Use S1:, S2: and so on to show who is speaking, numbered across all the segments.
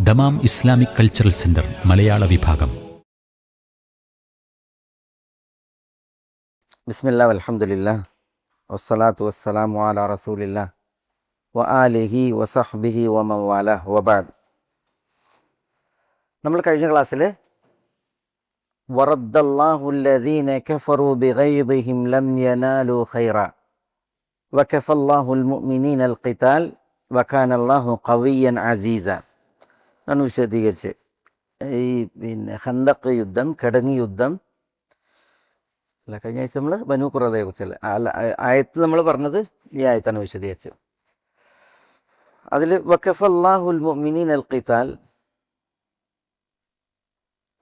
S1: Dammam Islamic cultural centre മലയാള വിഭാഗം.
S2: ബിസ്മില്ലാ വൽഹംദുലില്ലാ വസ്സലാത്തു വസ്സലാമു അലാ റസൂലില്ലാ വ ആലിഹി വസഹ്ബിഹി വമൻ വാലാഹ് വബഅദ്. നമ്മൾ കഴിഞ്ഞ ക്ലാസ്സിൽ വറദ്ദല്ലാഹു അല്ലദീന കഫറു ബിഗൈദിഹിം ലം യനാലു ഖൈറ വകഫല്ലാഹുൽ മുഅ്മിനീനൽ ഖിതാൽ വകാനല്ലാഹു ഖവിയ്യൻ അസീസ എന്നാണ് വിശദീകരിച്ച്. ഈ ഖന്തഖ് യുദ്ധം, കിടങ്ങി യുദ്ധം അല്ല, കഴിഞ്ഞ ആഴ്ച നമ്മൾ ബനു ഖുറദയെ കുറിച്ചല്ല ആയത്ത് നമ്മൾ പറഞ്ഞത് ഈ ആയത്താണ് വിശദീകരിച്ചത്. അതിൽ വകഫല്ലാഹുൽ മുഅ്മിനീനൽ ഖിതാൽ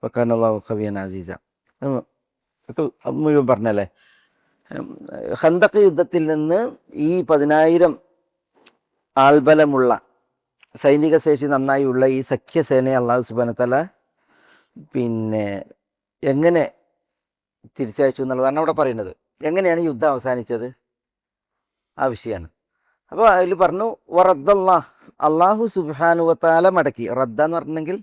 S2: വകാനല്ലാഹു ഖവിയ്യൻ അസീസ ഒക്കെ മുഴുവൻ പറഞ്ഞല്ലേ. ഖന്തഖ് യുദ്ധത്തിൽ നിന്ന് ഈ 10,000 ആൾബലമുള്ള സൈനിക ശേഷി നന്നായുള്ള ഈ സഖ്യസേനയെ അള്ളാഹു സുബ്ഹാനഹു വ തആല എങ്ങനെ തിരിച്ചയച്ചു എന്നുള്ളതാണ് അവിടെ പറയുന്നത്. എങ്ങനെയാണ് യുദ്ധം അവസാനിച്ചത് ആ വിഷയമാണ്. അപ്പോൾ അതിൽ പറഞ്ഞു വറദ്ദല്ലാഹ്, അള്ളാഹു സുബ്ഹാനഹു വ തആല മടക്കി. റദ്ദ എന്ന് പറഞ്ഞെങ്കിൽ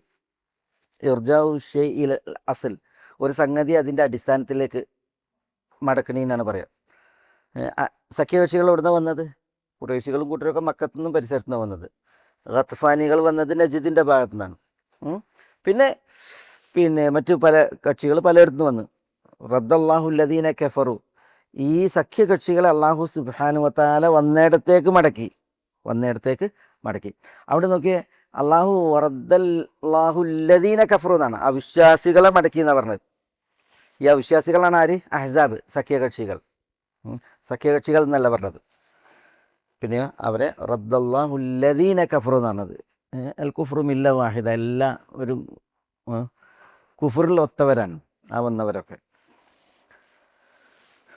S2: ഇർജാഉ ഷൈഇൽ അസ്ൽ, ഒരു സംഗതി അതിൻ്റെ അടിസ്ഥാനത്തിലേക്ക് മടക്കണീന്നാണ് പറയുക. സഖ്യകക്ഷികൾ എവിടുന്ന വന്നത്? ഖുറൈശികളും കൂട്ടരൊക്കെ മക്കത്തു നിന്നും പരിസരത്തു നിന്നാണ് വന്നത്. ഖത്ഫാനികൾ വന്നത് നജിദിൻ്റെ ഭാഗത്തു നിന്നാണ്. പിന്നെ മറ്റു പല കക്ഷികൾ പലയിടത്തുനിന്ന് വന്നു. റദ്ദല്ലാഹു അല്ലദീന കഫറു, ഈ സഖ്യകക്ഷികളെ അള്ളാഹു സുബ്ഹാനഹു വ തആല വന്നിടത്തേക്ക് മടക്കി. അവിടെ നോക്കിയേ, അള്ളാഹു റദ്ദല്ലാഹു അല്ലദീന കഫറു എന്നാണ്, അവിശ്വാസികളെ മടക്കി എന്നാണ് പറഞ്ഞത്. ഈ അവിശ്വാസികളാണ് ആര്? അഹ്സാബ്, സഖ്യകക്ഷികൾ എന്നല്ല പറഞ്ഞത്. പിന്നെ അവരെ റദ്ദല്ലാഹു അല്ലദീന കഫറു എന്നാണത്. അൽ കുഫ്റു മില്ല വാഹിദ, എല്ലാ ഒരു കുഫറിൽ ഒത്തവരാണ് ആ വന്നവരൊക്കെ.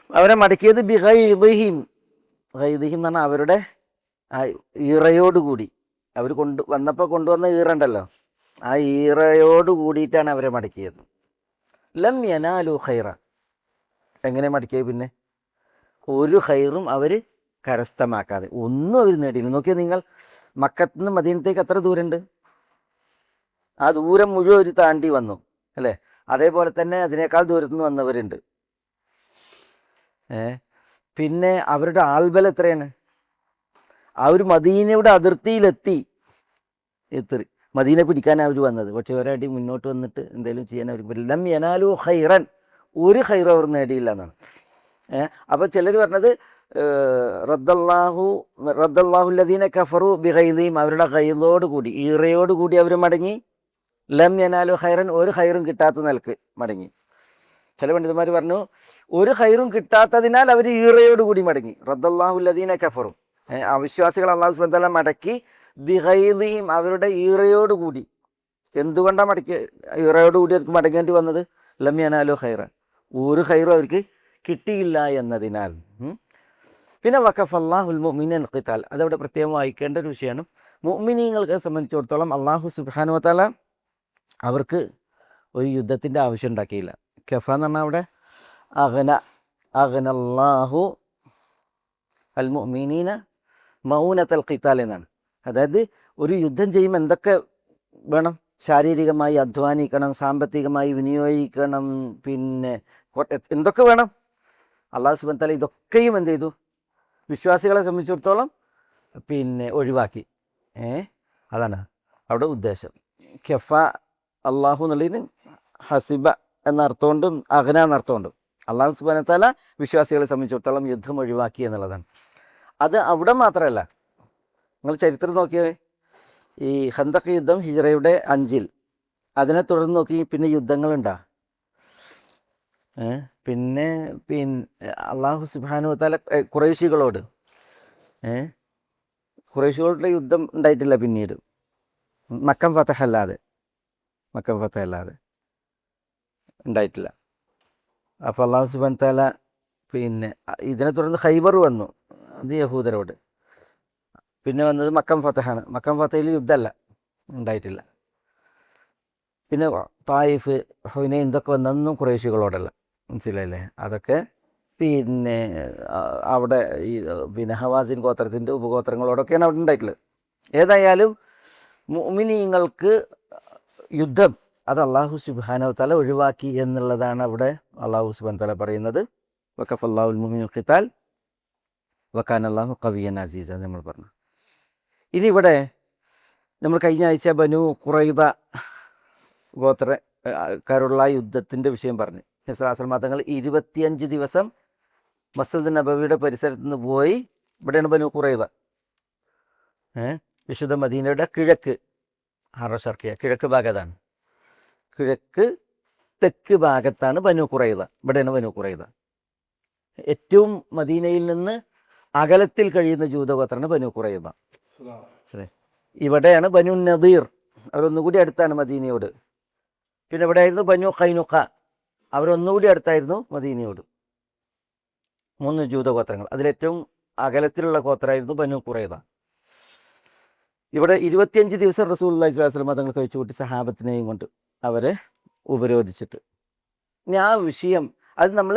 S2: അവരെ മടക്കിയത് ബിഗൈദിഹിം, ഗൈദിഹിം എന്ന് പറഞ്ഞാൽ അവരുടെ ഈറയോടുകൂടി. അവർ വന്നപ്പോൾ കൊണ്ടുവന്ന ഈറണ്ടല്ലോ, ആ ഈറയോട് കൂടിയിട്ടാണ് അവരെ മടക്കിയത്. ലം യനാലു ഖൈറ, എങ്ങനെ മടക്കിയത്? പിന്നെ ഒരു ഖൈറും അവർ കരസ്ഥമാക്കാതെ ഒന്നും അവർ നേടിയില്ല. നോക്കിയാൽ നിങ്ങൾ, മക്കത്ത് നിന്ന് മദീനത്തേക്ക് എത്ര ദൂരമുണ്ട്? ആ ദൂരം മുഴുവൻ അവർ താണ്ടി വന്നു അല്ലേ. അതേപോലെ തന്നെ അതിനേക്കാൾ ദൂരത്തുനിന്ന് വന്നവരുണ്ട്. പിന്നെ അവരുടെ ആൾബലം എത്രയാണ്? ആ ഒരു മദീനയുടെ അതിർത്തിയിലെത്തി മദീന പിടിക്കാനാണ് അവർ വന്നത്. പക്ഷെ ഒരടി മുന്നോട്ട് വന്നിട്ട് എന്തെങ്കിലും ചെയ്യാൻ അവർ ലം യനാലു ഖൈറൻ, ഒരു ഖൈറും അവർ നേടിയില്ല എന്നാണ്. അപ്പോൾ ചിലർ പറഞ്ഞത് റദ്ദല്ലാഹു അല്ലദീന കഫറു ബിഗൈദിഹിം, അവരുടെ ഗൈദോട് കൂടി, ഈറയോട് കൂടി അവർ മടങ്ങി. ലം യനാലു ഖൈറൻ, ഒരു ഖൈറും കിട്ടാത്ത നിലക്ക് മടങ്ങി. ചില പണ്ഡിതന്മാർ പറഞ്ഞു ഒരു ഖൈറും കിട്ടാത്തതിനാൽ അവർ ഈറയോട് കൂടി മടങ്ങി. റദ്ദല്ലാഹു അല്ലദീന കഫറു, അവിശ്വാസികൾ അല്ലാഹു സുബ്ഹാനഹു വ തആല മടക്കി. ബിഗൈദിഹിം, അവരുടെ ഈറയോട് കൂടി. എന്തുകൊണ്ടാണ് ഈറയോട് കൂടി അവർക്ക് മടങ്ങേണ്ടി വന്നത്? ലം യനാലു ഖൈറൻ, ഒരു ഖൈറും അവർക്ക് കിട്ടിയില്ല എന്നതിനാൽ. പിന്നെ വഖഫല്ലാഹുൽ മുഅ്മിനീനൽ ഖിതാൽ, അതവിടെ പ്രത്യേകം വായിക്കേണ്ട ഒരു വിഷയമാണ്. മുഅ്മിനീങ്ങൾക്ക് സംബന്ധിച്ചിടത്തോളം അല്ലാഹു സുബ്ഹാനഹു വ തആല അവർക്ക് ഒരു യുദ്ധത്തിൻ്റെ ആവശ്യം ഉണ്ടാക്കിയില്ല. കഫ എന്ന് പറഞ്ഞാൽ അവിടെ അഗ്നല്ലാഹു അൽ മുഅ്മിനീന മൗനത്തൽ ഖിതാൽ എന്നാണ്. അതായത് ഒരു യുദ്ധം ചെയ്യുമ്പോൾ എന്തൊക്കെ വേണം? ശാരീരികമായി അധ്വാനിക്കണം, സാമ്പത്തികമായി വിനിയോഗിക്കണം, പിന്നെ എന്തൊക്കെ വേണം? അല്ലാഹു സുബ്ഹാനഹു വ തആല ഇതൊക്കെയും എന്ത് ചെയ്തു? വിശ്വാസികളെ സംബന്ധിച്ചിടത്തോളം ഒഴിവാക്കി. അതാണ് അവിടെ ഉദ്ദേശം. കഫ അള്ളാഹു എന്നുള്ളതിന് ഹസിബ എന്ന അർത്ഥമുണ്ടും അഗ്ന എന്ന അർത്ഥമുണ്ടും. അള്ളാഹു സുബ്ഹാനഹു വ തആല വിശ്വാസികളെ സംബന്ധിച്ചിടത്തോളം യുദ്ധം ഒഴിവാക്കി എന്നുള്ളതാണ്. അത് അവിടെ മാത്രമല്ല, നിങ്ങൾ ചരിത്രം നോക്കിയാൽ ഈ ഖന്തഖ് യുദ്ധം ഹിജ്റയുടെ 5-ൽ, അതിനെ തുടർന്ന് നോക്കി പിന്നെ യുദ്ധങ്ങളുണ്ടാ. പിന്നെ അള്ളാഹു സുബ്ഹാനഹു വ തആല ഖുറൈശികളോടുള്ള യുദ്ധം ഉണ്ടായിട്ടില്ല പിന്നീട്, മക്കം ഫതഹ് അല്ലാതെ ഉണ്ടായിട്ടില്ല. അപ്പോൾ അള്ളാഹു സുബ്ഹാനഹു വ തആല ഇതിനെ തുടർന്ന് ഖൈബർ വന്നു, അത് യഹൂദരോട്. പിന്നെ വന്നത് മക്കം ഫതഹാണ്. മക്കം ഫതഹിൽ യുദ്ധമല്ല, ഉണ്ടായിട്ടില്ല. പിന്നെ തായിഫ്, ഹുനൈൻ, ഇതൊക്കെ വന്നതൊന്നും ഖുറൈശികളോടല്ല, മനസ്സിലായില്ലേ? അതൊക്കെ അവിടെ ഈ ഹവാസിൻ ഗോത്രത്തിൻ്റെ ഉപഗോത്രങ്ങളോടൊക്കെയാണ് അവിടെ ഉണ്ടായിട്ടുള്ളത്. ഏതായാലും മുഅ്മിനീങ്ങൾക്ക് യുദ്ധം അത് അള്ളാഹു സുബ്ഹാനഹു തആല ഒഴിവാക്കി എന്നുള്ളതാണ് അവിടെ അള്ളാഹു സുബ്ഹാനഹു തആല പറയുന്നത്. വകഫല്ലാഹുൽ മുഅ്മിനീന ഖിതാൽ വകാന അല്ലാഹു ഖവിയ്യൻ അസീസ നമ്മൾ പറഞ്ഞു. ഇനി ഇവിടെ നമ്മൾ കഴിഞ്ഞ ആഴ്ച ബനു ഖുറൈദ ഗോത്രക്കാരുള്ള യുദ്ധത്തിൻ്റെ വിഷയം പറഞ്ഞു. നബി സല്ലല്ലാഹു അലൈഹി വസല്ലം തങ്ങൾ 25 ദിവസം മസ്ജിദ് നബവിയുടെ പരിസരത്ത് നിന്ന് പോയി. ഇവിടെയാണ് ബനു ഖുറൈദ, വിശുദ്ധ മദീനയുടെ കിഴക്ക്, ഹറ-ഷർഖിയ കിഴക്ക് ഭാഗത്താണ്. കിഴക്ക് തെക്ക് ഭാഗത്താണ് ബനു ഖുറൈദ. ഇവിടെയാണ് ബനു ഖുറൈദ. ഏറ്റവും മദീനയിൽ നിന്ന് അകലത്തിൽ കഴിയുന്ന ജൂതഗോത്രമാണ് ബനു ഖുറൈദ. ഇവിടെയാണ് ബനു നദീർ, അവരൊന്നുകൂടി അടുത്താണ് മദീനയോട്. പിന്നെ ഇവിടെ ആയിരുന്നു ബനു ഖൈനുഖ, അവരൊന്നുകൂടി അടുത്തായിരുന്നു മദീനയോട്. 3 ജൂതഗോത്രങ്ങൾ. അതിലേറ്റവും അകലത്തിലുള്ള ഗോത്രമായിരുന്നു ബനു ഖുറൈദ. ഇവിടെ 25 ദിവസം റസൂലുള്ളാഹി സ്വല്ലല്ലാഹു അലൈഹി വസല്ലം തങ്ങൾ കഴിച്ചു കൂട്ടി സഹാബത്തിനെയും കൊണ്ട് അവരെ ഉപരോധിച്ചിട്ട്. ഇനി ആ വിഷയം അത് നമ്മൾ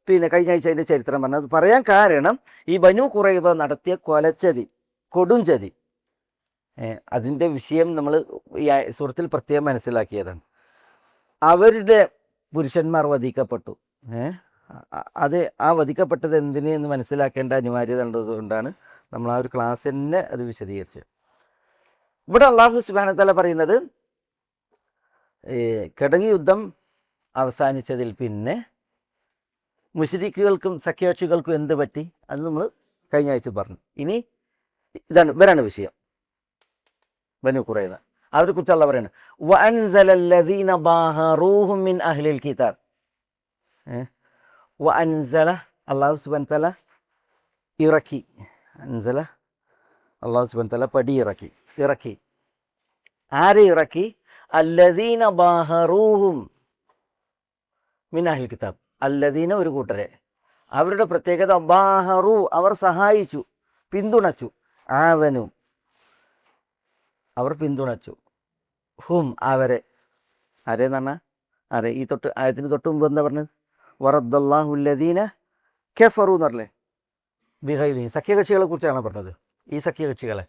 S2: കഴിഞ്ഞ ആഴ്ച അതിൻ്റെ ചരിത്രം പറഞ്ഞത് പറയാൻ കാരണം ഈ ബനു ഖുറൈദ നടത്തിയ കൊലച്ചതി, കൊടുംചതി, അതിൻ്റെ വിഷയം നമ്മൾ ഈ സൂറത്തിൽ പ്രത്യേകം മനസ്സിലാക്കിയതാണ്. അവരുടെ പുരുഷന്മാർ വധിക്കപ്പെട്ടു. അത് ആ വധിക്കപ്പെട്ടത് എന്തിന് എന്ന് മനസ്സിലാക്കേണ്ട അനിവാര്യത ഉള്ളതുകൊണ്ടാണ് നമ്മൾ ആ ഒരു ക്ലാസ് തന്നെ അത് വിശദീകരിച്ചത്. ഇവിടെ അല്ലാഹു സുബ്ഹാനഹു വ തആല പറയുന്നത് കിടങ്ങി യുദ്ധം അവസാനിച്ചതിൽ പിന്നെ മുശ്രിക്കുകൾക്കും സഖ്യകക്ഷികൾക്കും എന്ത് പറ്റി അത് നമ്മൾ കഴിഞ്ഞ ആഴ്ച പറഞ്ഞു. ഇനി ഇവരാണ് വിഷയം. ബനു ഖുറൈദ, അവരെ കുറിച്ച് അല്ലാഹു പറയുന്നത് വഅൻസലല്ലദീന ബാഹറൂഹും മിൻ അഹ്ലിൽ കിതാബ്. വഅൻസല അല്ലാഹു സുബ്ഹാനഹു വ തആല ഇറക്കി, അൻസല അല്ലാഹു സുബ്ഹാനഹു വ തആല പടി ഇറക്കി. ആരെ ഇറക്കി? അല്ലദീന ബാഹറൂഹും മിൻ അഹ്ലിൽ കിതാബ്. അല്ലദീന ഒരു കൂട്ടരെ, അവരുടെ പ്രത്യേകത ബാഹറു അവർ സഹായിച്ചു, പിന്തുണച്ചു, ആവനു അവർ പിന്തുണച്ചു, ഹും അവരെ, ആരെന്ന് പറഞ്ഞാൽ ആരെ? ഈ ആയത്തിന് തൊട്ട് മുമ്പ് എന്താ പറഞ്ഞത്? വറദ്ദല്ലാഹു അല്ലദീന കഫറു എന്ന് പറഞ്ഞേ, ബിഗൈരിഹിം, സഖ്യകക്ഷികളെ കുറിച്ചാണ് പറഞ്ഞത്. ഈ സഖ്യകക്ഷികളെ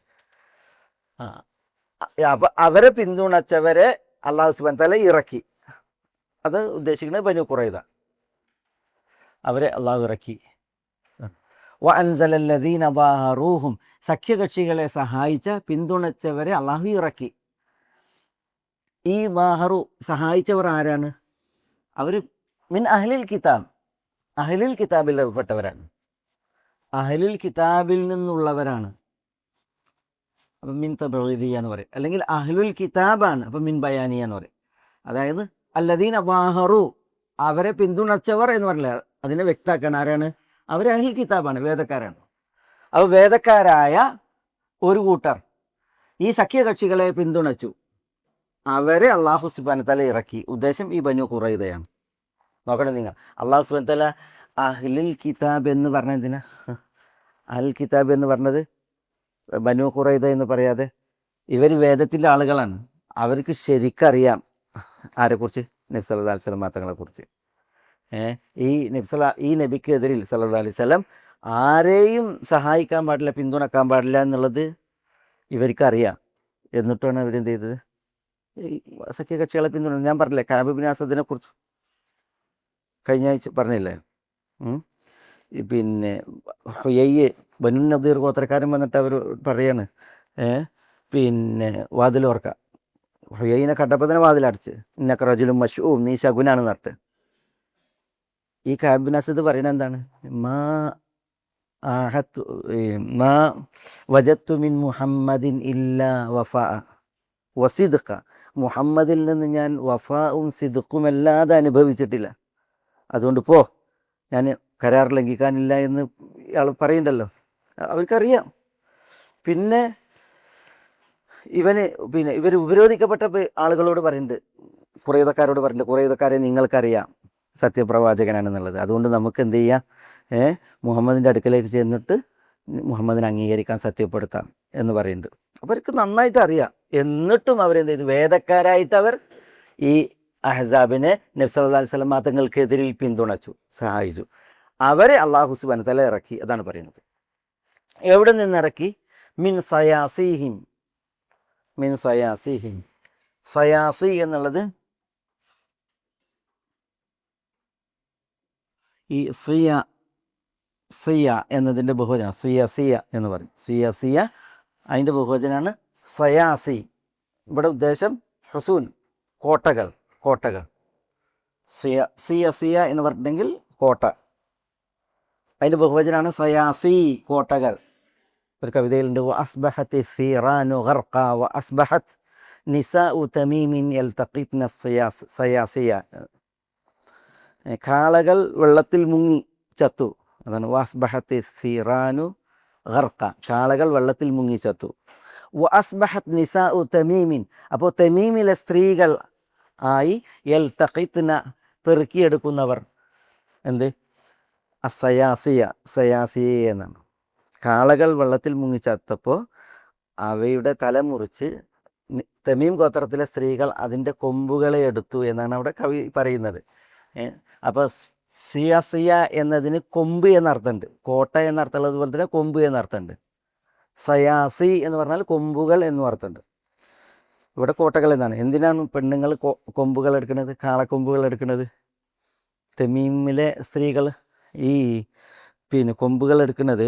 S2: അപ്പം അവരെ പിന്തുണച്ചവരെ അല്ലാഹു സുബ്ഹാനഹു വ തആല ഇറക്കി. അത് ഉദ്ദേശിക്കുന്നത് ബനു ഖുറൈദ, അവരെ അള്ളാഹു ഇറക്കി. വഅൻസലല്ലദീന ബാഹറൂഹും, സഖ്യകക്ഷികളെ സഹായിച്ച പിന്തുണച്ചവരെ അള്ളാഹു ഇറക്കി. ഈ ബാഹറു സഹായിച്ചവർ ആരാണ്? അവർ മിൻ അഹ്ലിൽ കിതാബ്, അഹ്ലിൽ കിതാബിൽ പെട്ടവരാണ്, അഹ്ലിൽ കിതാബിൽ നിന്നുള്ളവരാണ്. അപ്പം മിൻ തബഈദിയ എന്ന് പറയും, അല്ലെങ്കിൽ അഹ്ലുൽ കിതാബാണ്, അപ്പം മിൻ ബയാനിയ എന്ന് പറയും. അതായത് അല്ലദീന ബാഹറു അവരെ പിന്തുണച്ചവർ എന്ന് പറഞ്ഞില്ല, അതിനെ വ്യക്തമാക്കണം. ആരാണ് അവർ? അഹ്ലുൽ കിതാബാണ്, വേദക്കാരാണ്. അപ്പോൾ വേദക്കാരായ ഒരു കൂട്ടർ ഈ സഖ്യകക്ഷികളെ പിന്തുണച്ചു, അവരെ അള്ളാഹു സുബ്ഹാനഹു വ തആല ഇറക്കി. ഉദ്ദേശം ഈ ബനു ഖുറൈദയാണ്. നോക്കണം നിങ്ങൾ, അള്ളാഹു സുബ്ഹാനഹു വ തആല അഹ്ലുൽ കിതാബ് എന്ന് പറഞ്ഞ എന്തിനാ? അഹ്ലുൽ കിതാബ് എന്ന് പറഞ്ഞത് ബനു ഖുറൈദ എന്ന് പറയാതെ ഇവർ വേദത്തിൻ്റെ ആളുകളാണ്. അവർക്ക് ശരിക്കറിയാം ആരെക്കുറിച്ച്? നബി സല്ലല്ലാഹു അലൈഹി വസല്ലം തങ്ങളെക്കുറിച്ച്. ഈ നബിക്കെതിരിൽ സല്ലല്ലാഹു അലൈഹി വസല്ലം ആരെയും സഹായിക്കാൻ പാടില്ല, പിന്തുണക്കാൻ പാടില്ല എന്നുള്ളത് ഇവർക്കറിയാം. എന്നിട്ടാണ് അവരെന്ത് ചെയ്തത്? ഈ സഖ്യകക്ഷികളെ പിന്തുണ. ഞാൻ പറഞ്ഞില്ലേ കഅബ് ഇബ്നു അസദിനെ കുറിച്ച് കഴിഞ്ഞ ആഴ്ച പറഞ്ഞില്ലേ? പിന്നെ ഹുയയ്യ് ബനു നദീർ ഗോത്രക്കാരൻ വന്നിട്ട് അവർ പറയാണ്, പിന്നെ വാതിലോർക്ക, ഹുയൈനെ കണ്ടപ്പോൾ തന്നെ വാതിലടച്ച്, ഇന്നക റജുലുൻ മശ്ഊം, നീ ശകുനാണെന്ന് പറഞ്ഞിട്ട്. ഈ കഅബ് ഇബ്നു അസദ് പറയുന്നത് എന്താണ്? മാ വജദ്തു മിൻ മുഹമ്മദിൻ ഇല്ലാ വഫാ വസിദ്ഖ, മുഹമ്മദിൽ നിന്ന് ഞാൻ വഫാവും സിദ്ഖും അല്ലാതെ അനുഭവിച്ചിട്ടില്ല, അതുകൊണ്ട് പോ, ഞാൻ കരാർ ലംഘിക്കാനില്ല എന്ന് ഇയാൾ പറയുന്നുണ്ടല്ലോ. അവർക്കറിയാം. പിന്നെ ഇവർ ഉപരോധിക്കപ്പെട്ട ആളുകളോട് പറയുന്നുണ്ട്, ഖുറൈദക്കാരോട് പറയുന്നുണ്ട്, ഖുറൈദക്കാരെ നിങ്ങൾക്കറിയാം സത്യപ്രവാചകനാണെന്നുള്ളത്, അതുകൊണ്ട് നമുക്ക് എന്ത് ചെയ്യാം? മുഹമ്മദിൻ്റെ അടുക്കലേക്ക് ചെന്നിട്ട് മുഹമ്മദിനെ അംഗീകരിക്കാൻ സത്യപ്പെടുത്താം എന്ന് പറയുന്നുണ്ട്. അവർക്ക് നന്നായിട്ട് അറിയാം. എന്നിട്ടും അവരെന്ത് ചെയ്തു? വേദക്കാരായിട്ട് അവർ ഈ അഹ്സാബിനെ നബി സല്ലല്ലാഹു അലൈഹി വസല്ലം തങ്ങൾക്കെതിരിൽ പിന്തുണച്ചു, സഹായിച്ചു. അവരെ അല്ലാഹു സുബ്ഹാനഹു വ തആല ഇറക്കി. അതാണ് പറയുന്നത്. എവിടെ നിന്നിറക്കി? മിൻ സയാസീഹിം, മിൻ സയാസിഹിം. സയാസി എന്നുള്ളത് ഈ സിയ എന്നതിൻ്റെ ബഹുവചന സിയ എന്ന് പറയും. സിയ അതിൻ്റെ ബഹുവചനാണ് സയാസി. ഇവിടെ ഉദ്ദേശം ഹുസൂൻ, കോട്ടകൾ. സിയ എന്ന് പറഞ്ഞിട്ടുണ്ടെങ്കിൽ കോട്ട, അതിൻ്റെ ബഹുവചനാണ് സയാസി, കോട്ടകൾ. ഒരു കവിതയിലുണ്ട് അസ്ബഹത്ത് സീറാനു ഗർഖ വ അസ്ബഹത്ത് നിസാഉ തമീമിൻ യൽതഖിത്ന സയാസിയ. കാളകൾ വെള്ളത്തിൽ മുങ്ങി ചത്തു. അതാണ് വഅസ്ബഹത്ത് സീറാനു ഗർഖ, കാളകൾ വെള്ളത്തിൽ മുങ്ങി ചത്തു. വ അസ്ബഹത്ത് നിസാഉ തമീമിൻ, അപ്പോൾ തമീമിലെ സ്ത്രീകൾ ആയി യൽതഖിത്ന, പെറുക്കിയെടുക്കുന്നവർ. എന്ത്? സയാസിയ എന്നാണ്. കാളകൾ വെള്ളത്തിൽ മുങ്ങി ചത്തപ്പോൾ അവയുടെ തല മുറിച്ച് തമീം ഗോത്രത്തിലെ സ്ത്രീകൾ അതിൻ്റെ കൊമ്പുകളെ എടുത്തു എന്നാണ് അവിടെ കവി പറയുന്നത്. അപ്പോൾ സിയ എന്നതിന് കൊമ്പ് എന്നർത്ഥമുണ്ട്, കോട്ട എന്നർത്ഥമുള്ളത് പോലെ തന്നെ കൊമ്പ് എന്നർത്ഥമുണ്ട്. സയാസി എന്ന് പറഞ്ഞാൽ കൊമ്പുകൾ എന്നും അർത്ഥമുണ്ട്. ഇവിടെ കോട്ടകൾ എന്നാണ്. എന്തിനാണ് പെണ്ണുങ്ങൾ കൊമ്പുകൾ എടുക്കുന്നത്, കാളക്കൊമ്പുകൾ എടുക്കുന്നത്? തമീമിലെ സ്ത്രീകൾ ഈ കൊമ്പുകൾ എടുക്കുന്നത്,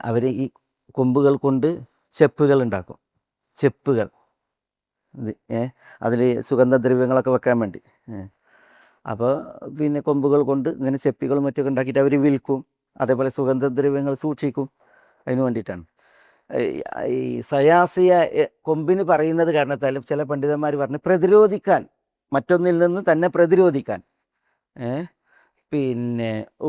S2: അവർ ഈ കൊമ്പുകൾ കൊണ്ട് ചെപ്പുകൾ ഉണ്ടാക്കും. ചെപ്പുകൾ, അതിൽ സുഗന്ധദ്രവ്യങ്ങളൊക്കെ വെക്കാൻ വേണ്ടി. അപ്പോൾ കൊമ്പുകൾ കൊണ്ട് ഇങ്ങനെ ചെപ്പികളും മറ്റൊക്കെ ഉണ്ടാക്കിയിട്ട് അവർ വിൽക്കും. അതേപോലെ സുഗന്ധദ്രവ്യങ്ങൾ സൂക്ഷിക്കും. അതിന് വേണ്ടിയിട്ടാണ് ഈ സയാസിയ കൊമ്പിന് പറയുന്നത്. കാരണത്താലും ചില പണ്ഡിതന്മാർ പറഞ്ഞ് പ്രതിരോധിക്കാൻ, മറ്റൊന്നിൽ നിന്ന് തന്നെ പ്രതിരോധിക്കാൻ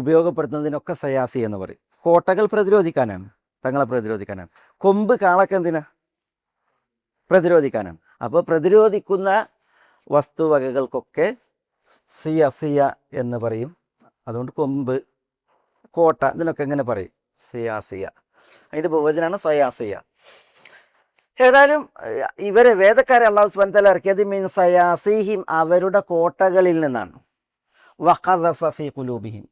S2: ഉപയോഗപ്പെടുത്തുന്നതിനൊക്കെ സയാസി എന്ന് പറയും. കോട്ടകൾ പ്രതിരോധിക്കാനാണ്, തങ്ങളെ പ്രതിരോധിക്കാനാണ്. കൊമ്പ് കാളൊക്കെ എന്തിനാ? പ്രതിരോധിക്കാനാണ്. അപ്പോൾ പ്രതിരോധിക്കുന്ന വസ്തുവകകൾക്കൊക്കെ സിയ എന്ന് പറയും. അതുകൊണ്ട് കൊമ്പ്, കോട്ട, ഇതിനൊക്കെ എങ്ങനെ പറയും? സിയ. അതിൻ്റെ ബഹുവചനാണ് സയാസിയ. ഏതായാലും ഇവരെ വേദക്കാരെ അല്ലാഹു സുബ്ഹാനഹു വ തആല ഇറക്കിയത് മിൻ സയാസിഹിം, അവരുടെ കോട്ടകളിൽ നിന്നാണ്. വഖദഫ ഫീ ഖുലൂബിഹിം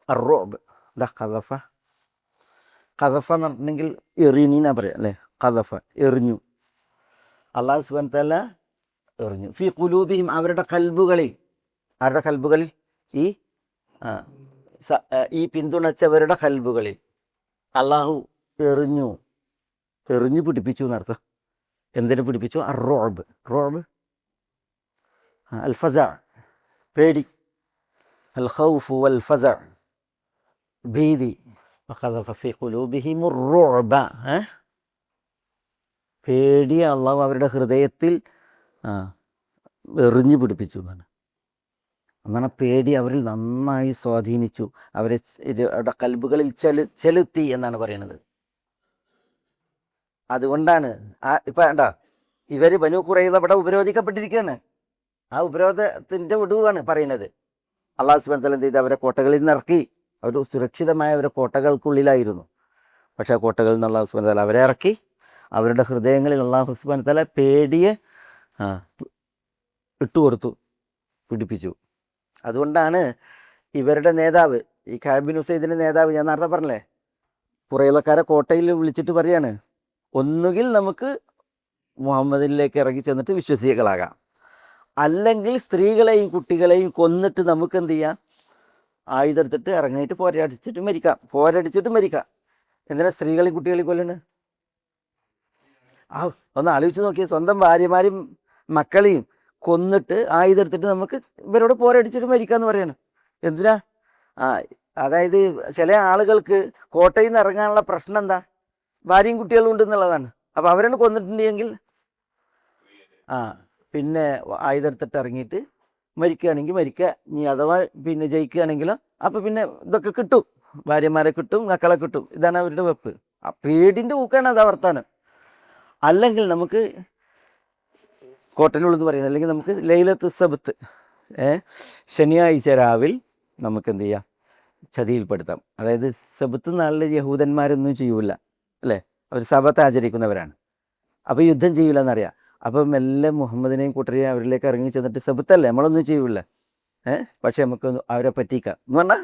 S2: അർറുഅബ്. ഖദഫ എന്ന് പറഞ്ഞിട്ടുണ്ടെങ്കിൽ എറിഞ്ഞാ പറയാം അല്ലേ? ഖദഫ, എറിഞ്ഞു. അല്ലാഹു സുബ്ഹാനഹു വ തആല എറിഞ്ഞു. ഫീ ഖുലൂബിഹിം, അവരുടെ കൽബുകളിൽ. ആരുടെ കൽബുകളിൽ? ഈ പിന്തുണച്ചവരുടെ കൽബുകളിൽ അള്ളാഹു എറിഞ്ഞു പിടിപ്പിച്ചു എന്നർത്ഥം. എന്തിനു പിടിപ്പിച്ചു? അർറുഅബ്. അൽ ഫസ, പേടി. അൽ ഖൗഫ് വൽ ഫസ, ഭീതി. വഖദഫ ഫീ ഖുലൂബിഹിം അർറുഅബ, പേടി അള്ളാഹു അവരുടെ ഹൃദയത്തിൽ എറിഞ്ഞു പിടിപ്പിച്ചു എന്നാണ്. അങ്ങനെ പേടി അവരിൽ നന്നായി സ്വാധീനിച്ചു, അവരുടെ കൽബുകളിൽ ചെലുത്തി എന്നാണ് പറയുന്നത്. അതുകൊണ്ടാണ് ഇപ്പം വേണ്ട, ഇവർ ബനൂ ഖുറൈള ഇവിടെ ഉപരോധിക്കപ്പെട്ടിരിക്കുകയാണ്. ആ ഉപരോധത്തിൻ്റെ ഒടുവാണ് പറയുന്നത്. അല്ലാഹു സുബ്ഹാനഹു വ തആല എന്ത് ചെയ്ത് അവരെ കോട്ടകളിൽ നിന്ന് ഇറക്കി. അവർ സുരക്ഷിതമായ അവരെ കോട്ടകൾക്കുള്ളിലായിരുന്നു. പക്ഷേ ആ കോട്ടകളിൽ നിന്ന് അല്ലാഹു സുബ്ഹാനഹു വ തആല അവരെ ഇറക്കി. അവരുടെ ഹൃദയങ്ങളിൽ അല്ലാഹു സുബ്ഹാനഹു വ തആല പേടിയെ ഇട്ടുകൊടുത്തു, പിടിപ്പിച്ചു. അതുകൊണ്ടാണ് ഇവരുടെ നേതാവ്, ഈ കഅബ് ബിൻ ഉസൈദിൻ്റെ നേതാവ്, ഞാൻ നേരത്തെ പറഞ്ഞില്ലേ, ഖുറൈളക്കാരെ കോട്ടയിൽ വിളിച്ചിട്ട് പറയാണ്, ഒന്നുകിൽ നമുക്ക് മുഹമ്മദിലേക്ക് ഇറങ്ങി ചെന്നിട്ട് വിശ്വസികളാകാം, അല്ലെങ്കിൽ സ്ത്രീകളെയും കുട്ടികളെയും കൊന്നിട്ട് നമുക്ക് എന്ത് ചെയ്യാം, ആയുധെടുത്തിട്ട് ഇറങ്ങിയിട്ട് പോരടിച്ചിട്ട് മരിക്കാം. എന്തിനാ സ്ത്രീകളെയും കുട്ടികളെയും കൊല്ലണ്? ഒന്ന് ആലോചിച്ച് നോക്കിയാൽ, സ്വന്തം ഭാര്യമാരും മക്കളെയും കൊന്നിട്ട് ആയുധെടുത്തിട്ട് നമുക്ക് ഇവരോട് പോരടിച്ചിട്ട് മരിക്കാമെന്ന് പറയാണ്. എന്തിനാ? അതായത് ചില ആളുകൾക്ക് കോട്ടയിൽ നിന്ന് ഇറങ്ങാനുള്ള പ്രശ്നം എന്താ? ഭാര്യയും കുട്ടികളും ഉണ്ടെന്നുള്ളതാണ്. അപ്പോൾ അവരാണ് കൊന്നിട്ടുണ്ടെങ്കിൽ പിന്നെ ആയുധെടുത്തിട്ട് ഇറങ്ങിയിട്ട് മരിക്കുകയാണെങ്കിൽ മരിക്കുക, ഇനി അഥവാ ജയിക്കുകയാണെങ്കിലോ അപ്പോൾ ഇതൊക്കെ കിട്ടും, ഭാര്യമാരെ കിട്ടും, മക്കളെ കിട്ടും. ഇതാണ് അവരുടെ വെപ്പ്. ആ പേടിൻ്റെ ഊക്കാണ് അത് വർത്താനം. അല്ലെങ്കിൽ നമുക്ക് കോട്ടനുള്ളെന്ന് പറയുന്നത്, അല്ലെങ്കിൽ നമുക്ക് ലൈലത്ത് സബത്ത്, ശനിയാഴ്ച രാവിൽ നമുക്ക് എന്ത് ചെയ്യാം, ചതിയിൽപ്പെടുത്താം. അതായത് സബത്ത് നാളിൽ യഹൂദന്മാരൊന്നും ചെയ്യൂല അല്ലേ, അവർ സബത്ത് ആചരിക്കുന്നവരാണ്. അപ്പോൾ യുദ്ധം ചെയ്യൂല എന്നറിയാം. അപ്പം മെല്ലെ മുഹമ്മദിനെയും കൂട്ടരെയും അവരിലേക്ക് ഇറങ്ങി ചെന്നിട്ട് സബത്തല്ലേ, നമ്മളൊന്നും ചെയ്യൂല, പക്ഷെ നമുക്ക് അവരെ പറ്റിക്കാം എന്ന് പറഞ്ഞാൽ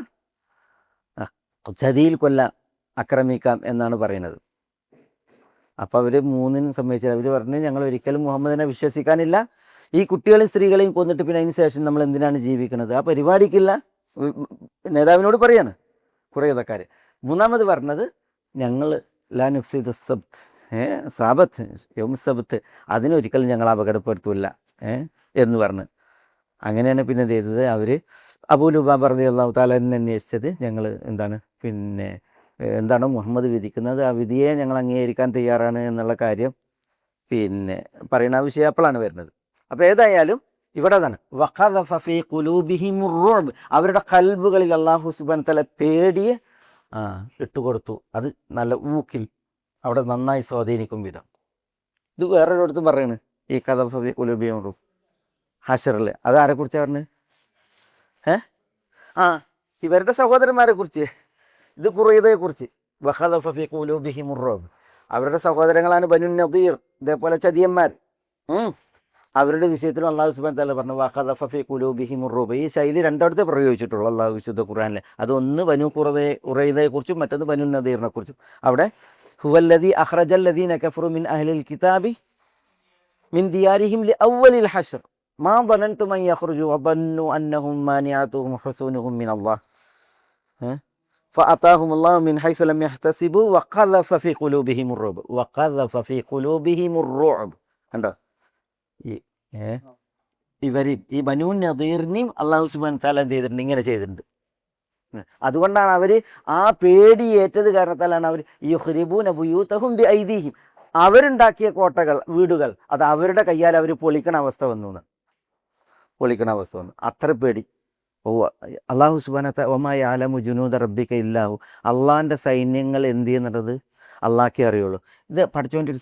S2: ചതിയിൽ കൊല്ലാം, ആക്രമിക്കാം എന്നാണ് പറയുന്നത്. അപ്പോൾ അവർ മൂന്നിനും സമ്മതിച്ചത്. അവർ പറഞ്ഞ് ഞങ്ങൾ ഒരിക്കലും മുഹമ്മദിനെ വിശ്വസിക്കാനില്ല, ഈ കുട്ടികളെയും സ്ത്രീകളെയും കൊന്നിട്ട് പിന്നെ അതിന് ശേഷം നമ്മൾ എന്തിനാണ് ജീവിക്കുന്നത്, ആ പരിപാടിക്കില്ല. നേതാവിനോട് പറയാണ് കുറേതക്കാർ. മൂന്നാമത് പറഞ്ഞത് ഞങ്ങൾ ലാ നുഫ്സിദു സബ്ത്, സാബത്ത് യൗമു സബ്ത്, അതിനൊരിക്കലും ഞങ്ങൾ അപകടപ്പെടുത്തില്ല എന്ന് പറഞ്ഞ്. അങ്ങനെയാണ് പിന്നെ എന്ത് ചെയ്തത്, അവർ അബൂ ലുബാബ റളിയല്ലാഹു തആല അന്വേഷിച്ചത്. ഞങ്ങൾ എന്താണോ മുഹമ്മദ് വിധിക്കുന്നത് ആ വിധിയെ ഞങ്ങൾ അംഗീകരിക്കാൻ തയ്യാറാണ് എന്നുള്ള കാര്യം പറയുന്ന ആ വിഷയം അപ്പോഴാണ് വരുന്നത്. അപ്പോൾ ഏതായാലും ഇവിടെ അതാണ് വഖദഫ ഫീ ഖുലൂബിഹിമുർ റുഅബ്, അവരുടെ കൽബുകളിൽ അല്ലാഹു സുബ്ഹാനഹു വ തആല പേടിയെ ഇട്ടുകൊടുത്തു. അത് നല്ല ഊക്കിൽ അവിടെ നന്നായി സ്വാധീനിക്കും വിധം. ഇത് വേറൊരിടത്തും പറയാണ് ഈ ഖദഫ ഫീ ഖുലൂബിഹിമുർ റുഅബ് ഹശറിൽ. അത് ആരെക്കുറിച്ചാണ് പറഞ്ഞത്? ഇവരുടെ സഹോദരന്മാരെ കുറിച്ച്. ഇത് ഖുറൈദയെക്കുറിച്ച്. വഖദഫ ഫീ ഖുലൂബിഹിമുർ റുഅബ്, അവരുടെ സഹോദരങ്ങളാണ് ബനു നദീർ, ഇതേപോലെ ചതിയന്മാർ. അവരുടെ വിഷയത്തിലും അള്ളാഹു സുബ്ഹാനഹു വ തആല പറഞ്ഞു വഖദഫ ഫീ ഖുലൂബിഹിമുർ റുഅബ്. ഈ ശൈലി രണ്ടിടത്ത് പ്രയോഗിച്ചിട്ടുള്ളൂ അള്ളാഹു വിശുദ്ധ ഖുർആനിൽ. അതൊന്ന് ബനു ഖുറൈദയെക്കുറിച്ചും മറ്റൊന്ന് ബനു നദീറിനെ കുറിച്ചും. അവിടെ ഹുവല്ലദീ അഖ്റജൽ ലദീന കഫറു മിൻ അഹ്ലിൽ കിതാബി മിൻ ദിയാരിഹിം ലിഅവ്വലിൽ ഹശ്ർ മാ ظننتم أن يخرجوا وظنوا أنهم مانعتهم حصونهم من الله فأتاهم الله من حيث لم يحتسبوا وقذف في قلوبهم الرعب وقذف في قلوبهم الرعب. കണ്ടോ, ഈ ബനൂ നദീറിനെയും അല്ലാഹു സുബ്ഹാനഹു വ തആല എന്ത് ചെയ്തിട്ടുണ്ട്, ഇങ്ങനെ ചെയ്തിട്ടുണ്ട്. അതുകൊണ്ടാണ് അവർ ആ പേടി ഏറ്റത് കാരണത്താലാണ് അവർ യുഖ്രിബൂന ബുയൂതഹും ബിഐദീഹിം, അവരുണ്ടാക്കിയ കോട്ടകൾ, വീടുകൾ, അത് അവരുടെ കയ്യാൽ അവർ പൊളിക്കണ അവസ്ഥ വന്നു. അത്ര പേടി. അള്ളാഹു സുബ്ഹാനഹു വ തആല വമാ യഅലമു ജുനൂദ റബ്ബിക ഇല്ലാഹു, അള്ളാഹിൻ്റെ സൈന്യങ്ങൾ എന്ത് ചെയ്യുന്നുള്ളത് അള്ളാഹ്ക്കേ അറിയുള്ളൂ. ഇത് പഠിച്ചുകൊണ്ടൊരു